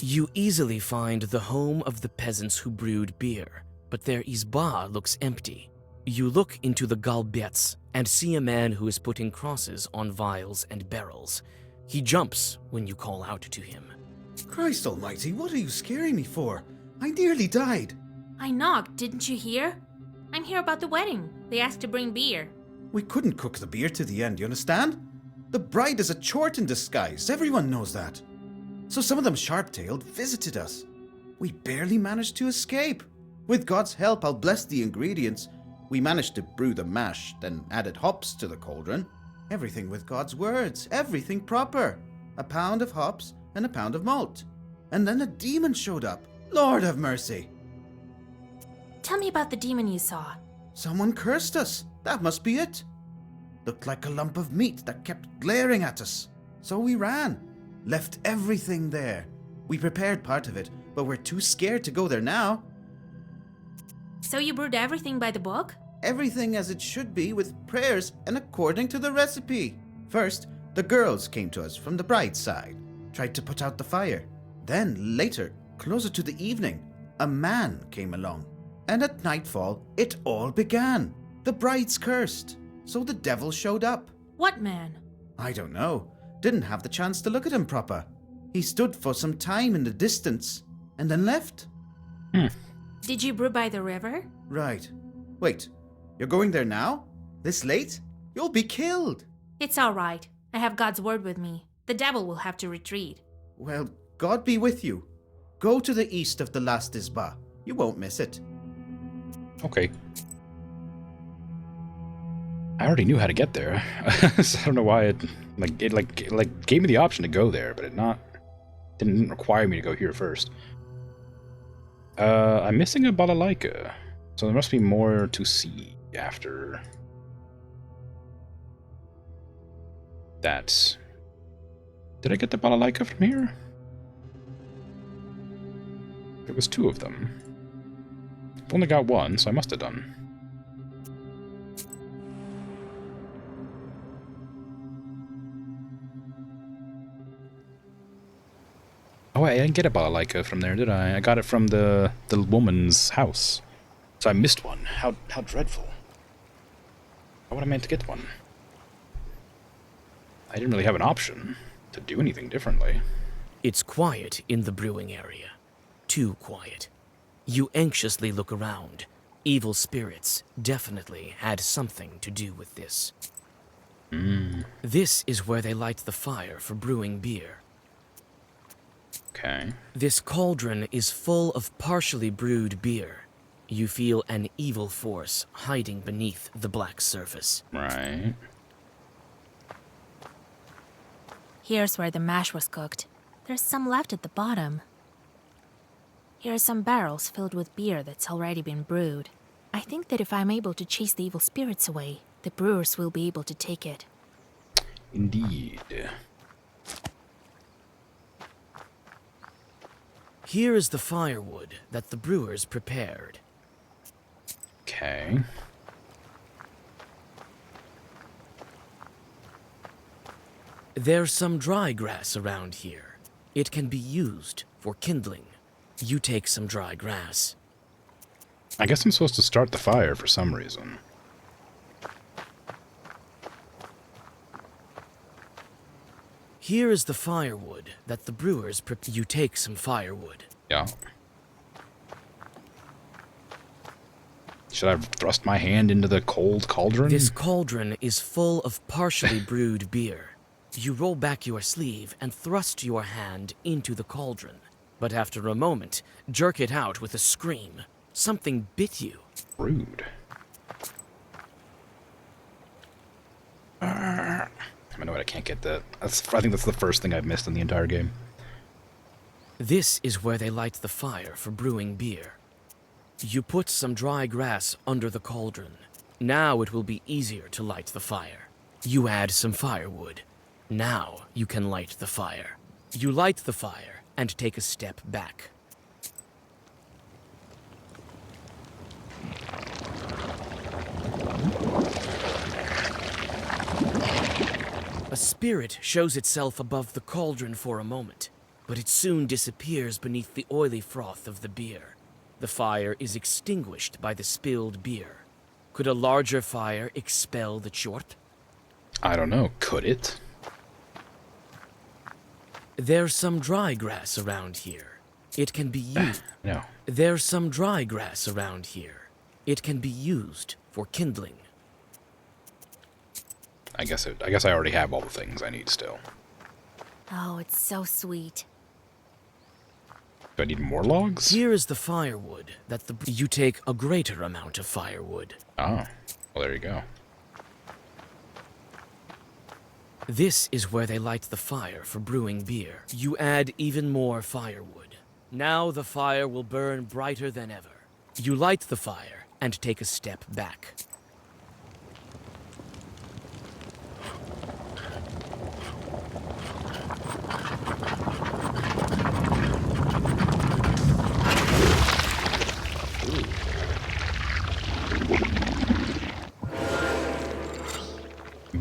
You easily find the home of the peasants who brewed beer, but their izba looks empty. You look into the galbets and see a man who is putting crosses on vials and barrels. He jumps when you call out to him. Christ almighty, what are you scaring me for? I nearly died. I knocked, didn't you hear? I'm here about the wedding. They asked to bring beer. We couldn't cook the beer to the end, you understand? The bride is a chort in disguise, everyone knows that. So some of them sharp-tailed visited us. We barely managed to escape. With God's help, I'll bless the ingredients. We managed to brew the mash, then added hops to the cauldron. Everything with God's words, everything proper. A pound of hops and a pound of malt. And then a demon showed up. Lord have mercy. Tell me about the demon you saw. Someone cursed us. That must be it. Looked like a lump of meat that kept glaring at us. So we ran. Left everything there. We prepared part of it, but we're too scared to go there now. So you brewed everything by the book? Everything as it should be, with prayers and according to the recipe. First, the girls came to us from the bride's side, tried to put out the fire. Then, later, closer to the evening, a man came along. And at nightfall, it all began. The bride's cursed, so the devil showed up. What man? I don't know. Didn't have the chance to look at him proper. He stood for some time in the distance, and then left. Did you brew by the river? Right. Wait, you're going there now? This late? You'll be killed. It's all right. I have God's word with me. The devil will have to retreat. Well, God be with you. Go to the east of the last Isba. You won't miss it. Okay. I already knew how to get there. So I don't know why it gave me the option to go there, but it didn't require me to go here first. I'm missing a balalaika, so there must be more to see after that. Did I get the balalaika from here? There was 2 of them. I've only got 1, so I must have done. Oh wait, I didn't get a balalaika from there, did I? I got it from the woman's house. So I missed one. How dreadful. How would I meant to get one? I didn't really have an option to do anything differently. It's quiet in the brewing area. Too quiet. You anxiously look around. Evil spirits definitely had something to do with this. This is where they light the fire for brewing beer. Okay. This cauldron is full of partially brewed beer. You feel an evil force hiding beneath the black surface. Right. Here's where the mash was cooked. There's some left at the bottom. Here are some barrels filled with beer that's already been brewed. I think that if I'm able to chase the evil spirits away, the brewers will be able to take it. Indeed. Here is the firewood that the brewers prepared. Okay. There's some dry grass around here. It can be used for kindling. You take some dry grass. I guess I'm supposed to start the fire for some reason. Here is the firewood that the brewers prepare. You take some firewood. Yeah. Should I thrust my hand into the cold cauldron? This cauldron is full of partially brewed beer. You roll back your sleeve and thrust your hand into the cauldron. But after a moment, jerk it out with a scream. Something bit you. Rude. I know what, I can't get that. I think that's the first thing I've missed in the entire game. This is where they light the fire for brewing beer. You put some dry grass under the cauldron. Now it will be easier to light the fire. You add some firewood. Now you can light the fire. You light the fire and take a step back. A spirit shows itself above the cauldron for a moment, but it soon disappears beneath the oily froth of the beer. The fire is extinguished by the spilled beer. Could a larger fire expel the Chort? I don't know. Could it? There's some dry grass around here. It can be used. No. There's some dry grass around here. It can be used for kindling. I guess I already have all the things I need still. Oh, it's so sweet. Do I need more logs? Here is the firewood that you take a greater amount of firewood. Oh, well, there you go. This is where they light the fire for brewing beer. You add even more firewood. Now the fire will burn brighter than ever. You light the fire and take a step back.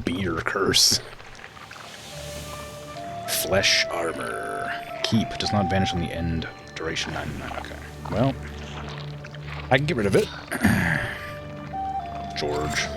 Beer curse. Flesh armor. Keep does not vanish on the end. Duration 99. Okay. Well, I can get rid of it. George.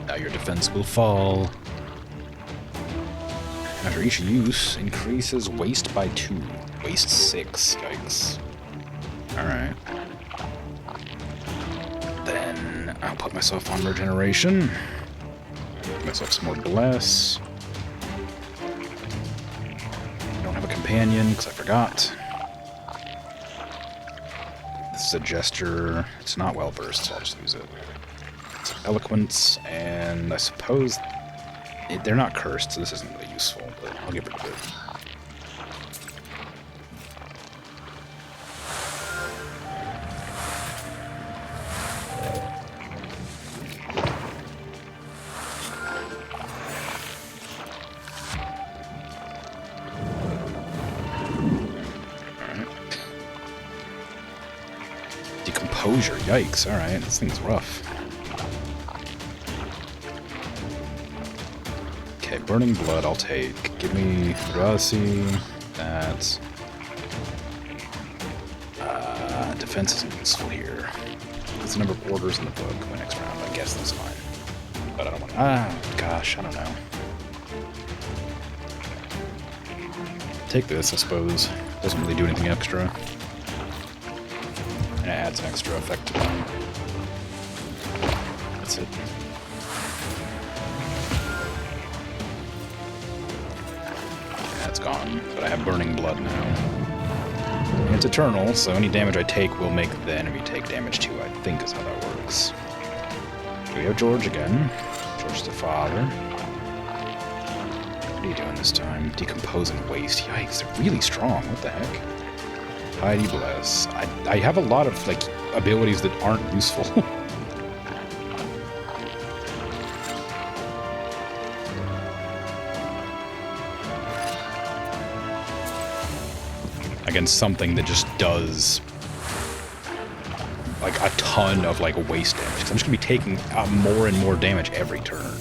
Now your defense will fall. After each use, increases waste by 2. Waste 6. Yikes. Alright. Then I'll put myself on regeneration. Give myself some more bless. Don't have a companion because I forgot. This is a gesture. It's not well versed, so I'll just use it. It's eloquence, and I suppose they're not cursed, so this isn't really useful, but I'll give it a bit. Decomposure, yikes, alright, this thing's rough. Okay, burning blood I'll take. Give me Rasi, that. Defense isn't useful here. What's the number of orders in the book? My next round, I guess that's fine. But I don't want gosh, I don't know. Take this, I suppose. Doesn't really do anything extra. And it adds an extra effect to mine. That's it. That's gone, but I have burning blood now. And it's eternal, so any damage I take will make the enemy take damage too, I think is how that works. Do we have George again? George the father. What are you doing this time? Decompose and waste. Yikes, they're really strong. What the heck? Heidi Bless. I have a lot of, like, abilities that aren't useful. Against something that just does, like, a ton of, like, waste damage. 'Cause I'm just gonna be taking more and more damage every turn.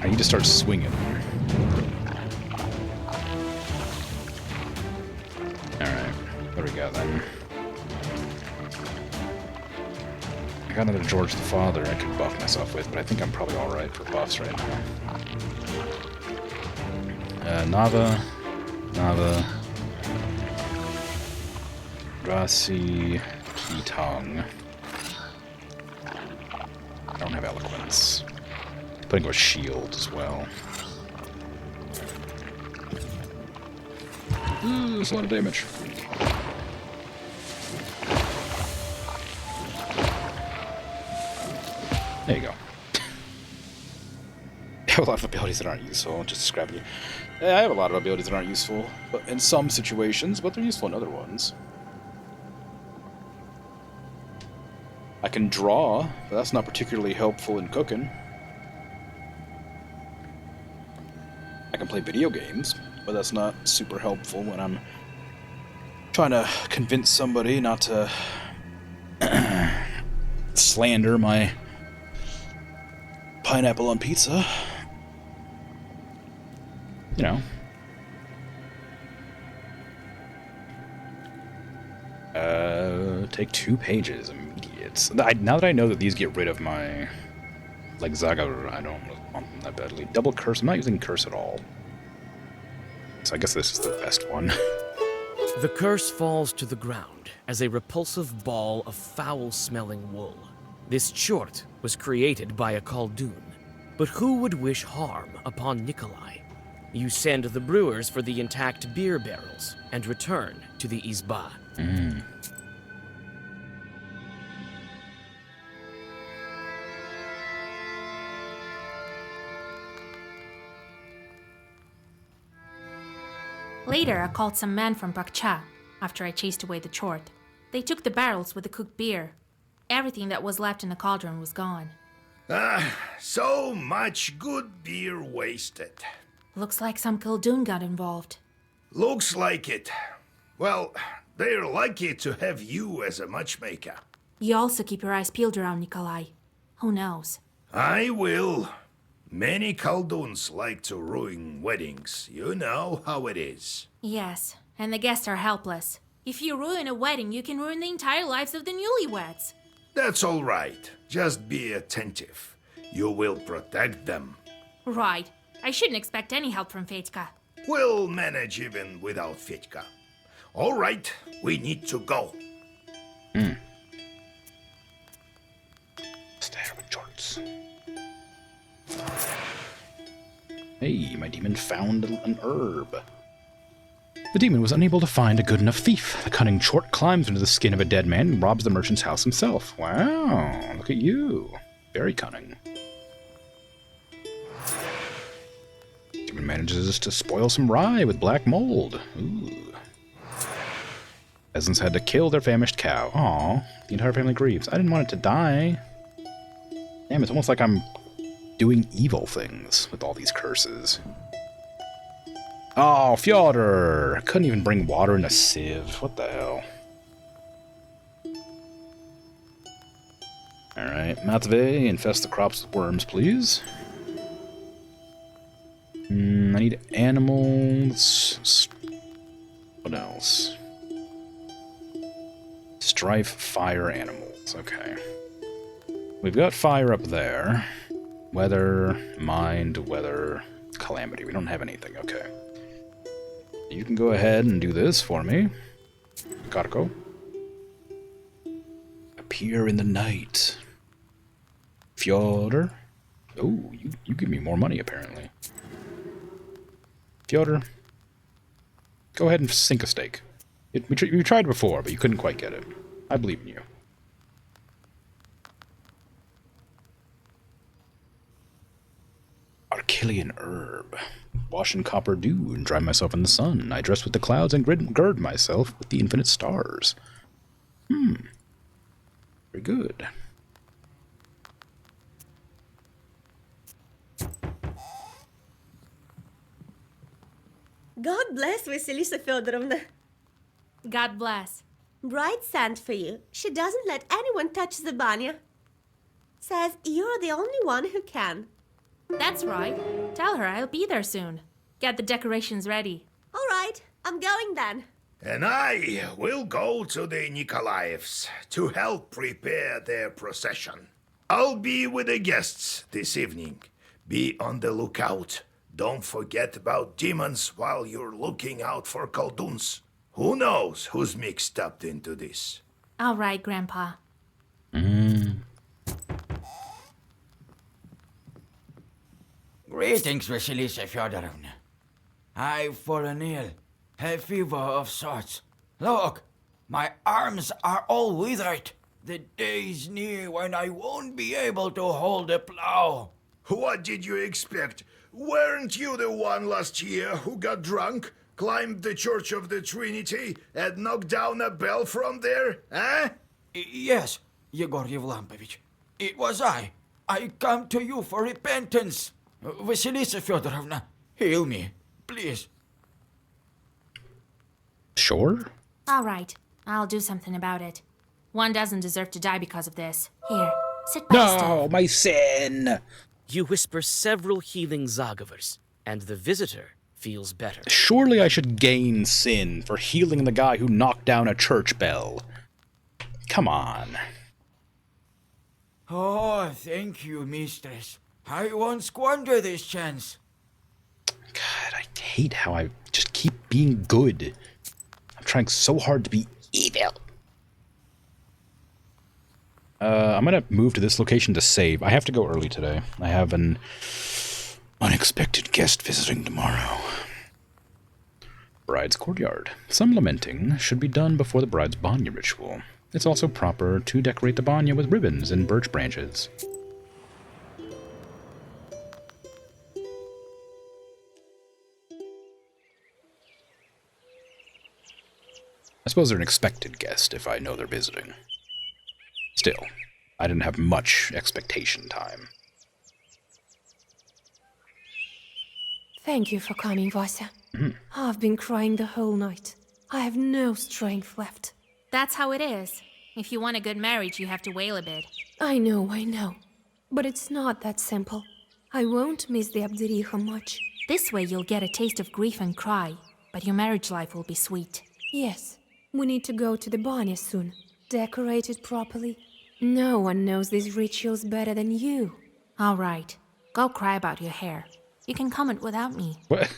I need to start swinging. Alright, there we go then. I got another George the Father I could buff myself with, but I think I'm probably alright for buffs right now. Nava, Rasi, Kitong. I don't have Eloquence. Putting with Shield as well. Ooh, that's a lot of damage. There you go. I have a lot of abilities that aren't useful, just describing you. I have a lot of abilities that aren't useful but in some situations, but they're useful in other ones. I can draw, but that's not particularly helpful in cooking. I can play video games, but that's not super helpful when I'm trying to convince somebody not to slander my pineapple on pizza. You know. Take 2 pages, immediate. Now that I know that these get rid of my, like, Zagar, I don't want them that badly. Double curse, I'm not using curse at all. So I guess this is the best one. The curse falls to the ground as a repulsive ball of foul-smelling wool. This Chort was created by a Koldun, but who would wish harm upon Nikolai? You send the brewers for the intact beer barrels and return to the Izba. Later, I called some men from Bakcha after I chased away the Chort. They took the barrels with the cooked beer. Everything that was left in the cauldron was gone. So much good beer wasted. Looks like some Koldun got involved. Looks like it. Well, they're lucky to have you as a matchmaker. You also keep your eyes peeled around Nikolai. Who knows? I will. Many Kolduns like to ruin weddings. You know how it is. Yes, and the guests are helpless. If you ruin a wedding, you can ruin the entire lives of the newlyweds. That's all right. Just be attentive. You will protect them. Right. I shouldn't expect any help from Fetka. We'll manage even without Fetka. All right, we need to go. Stay with Chorts. Hey, my demon found an herb. The demon was unable to find a good enough thief. The cunning Chort climbs into the skin of a dead man and robs the merchant's house himself. Wow, look at you. Very cunning. Demon manages to spoil some rye with black mold. Ooh. Peasants had to kill their famished cow. Aw, the entire family grieves. I didn't want it to die. Damn, it's almost like I'm doing evil things with all these curses. Oh, Fyodor! I couldn't even bring water in a sieve. What the hell? Alright, Matvey, infest the crops with worms, please. I need animals. What else? Strife, fire, animals. Okay. We've got fire up there. Weather, mind, weather, calamity. We don't have anything. Okay. You can go ahead and do this for me. Karko. Appear in the night. Fyodor. Oh, you give me more money, apparently. Fyodor. Go ahead and sink a stake. We tried before, but you couldn't quite get it. I believe in you. Achillean herb. Wash in copper dew and dry myself in the sun. I dress with the clouds and gird myself with the infinite stars. Very good. God bless Vasilisa Feodorovna. God bless. Bride sent for you. She doesn't let anyone touch the banya. Says you're the only one who can. That's right. Tell her I'll be there soon. Get the decorations ready. All right, I'm going then. And I will go to the Nikolaevs to help prepare their procession. I'll be with the guests this evening. Be on the lookout. Don't forget about demons while you're looking out for Kolduns. Who knows who's mixed up into this? All right, Grandpa. Greetings, Vasilisa Fyodorovna. I've fallen ill. Have fever of sorts. Look, my arms are all withered. The day's near when I won't be able to hold a plow. What did you expect? Weren't you the one last year who got drunk, climbed the Church of the Trinity, and knocked down a bell from there, eh? Yes, Yegor Yevlampovich. It was I. I come to you for repentance. Vasilisa Fyodorovna, heal me, please. Sure? All right. I'll do something about it. One doesn't deserve to die because of this. Here, sit by the stove. No, my sin! You whisper several healing Zagavers, and the visitor feels better. Surely I should gain sin for healing the guy who knocked down a church bell. Come on. Oh, thank you, mistress. I won't squander this chance. God, I hate how I just keep being good. I'm trying so hard to be evil. I'm gonna move to this location to save. I have to go early today. I have an unexpected guest visiting tomorrow. Bride's courtyard. Some lamenting should be done before the bride's banya ritual. It's also proper to decorate the banya with ribbons and birch branches. I suppose they're an expected guest if I know they're visiting. Still, I didn't have much expectation time. Thank you for coming, Vasya. I've been crying the whole night. I have no strength left. That's how it is. If you want a good marriage, you have to wail a bit. I know. But it's not that simple. I won't miss the Abderiha much. This way you'll get a taste of grief and cry, but your marriage life will be sweet. Yes, we need to go to the banya soon. Decorate it properly. No one knows these rituals better than you. All right. Go cry about your hair. You can comment without me. What?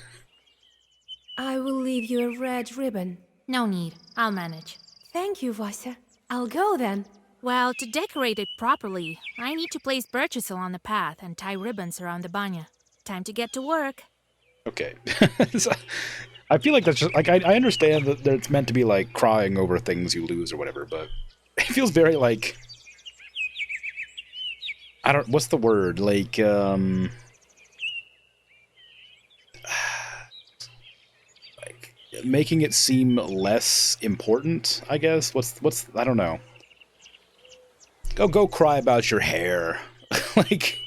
I will leave you a red ribbon. No need. I'll manage. Thank you, Vasya. I'll go then. Well, to decorate it properly, I need to place birches along the path and tie ribbons around the banya. Time to get to work. Okay. So, I feel like that's just, like, I understand that it's meant to be, like, crying over things you lose or whatever, but it feels very, like, I don't, what's the word? Like, making it seem less important, I guess. What's I don't know. Go cry about your hair. Like,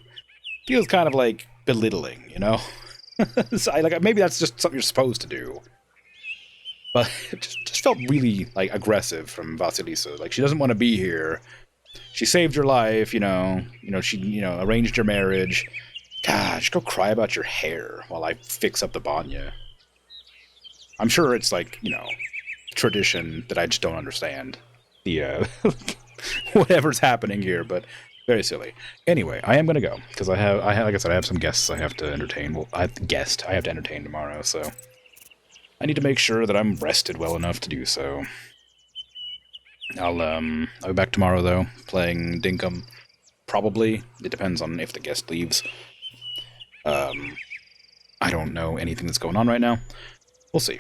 feels kind of like belittling, you know? So maybe that's just something you're supposed to do. But it just felt really, like, aggressive from Vasilisa. Like, she doesn't want to be here. She saved your life, you know, she arranged your marriage. God, just go cry about your hair while I fix up the banya. I'm sure it's like, tradition that I just don't understand. The, whatever's happening here, but very silly. Anyway, I am going to go, because like I said, I have some guests I have to entertain. Well, I have to entertain tomorrow, so I need to make sure that I'm rested well enough to do so. I'll be back tomorrow, though, playing Dinkum. Probably. It depends on if the guest leaves. I don't know anything that's going on right now. We'll see.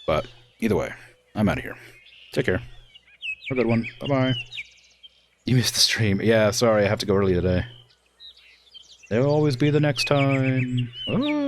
But either way, I'm out of here. Take care. Have a good one. Bye-bye. You missed the stream. Yeah, sorry, I have to go early today. There'll always be the next time. Oh.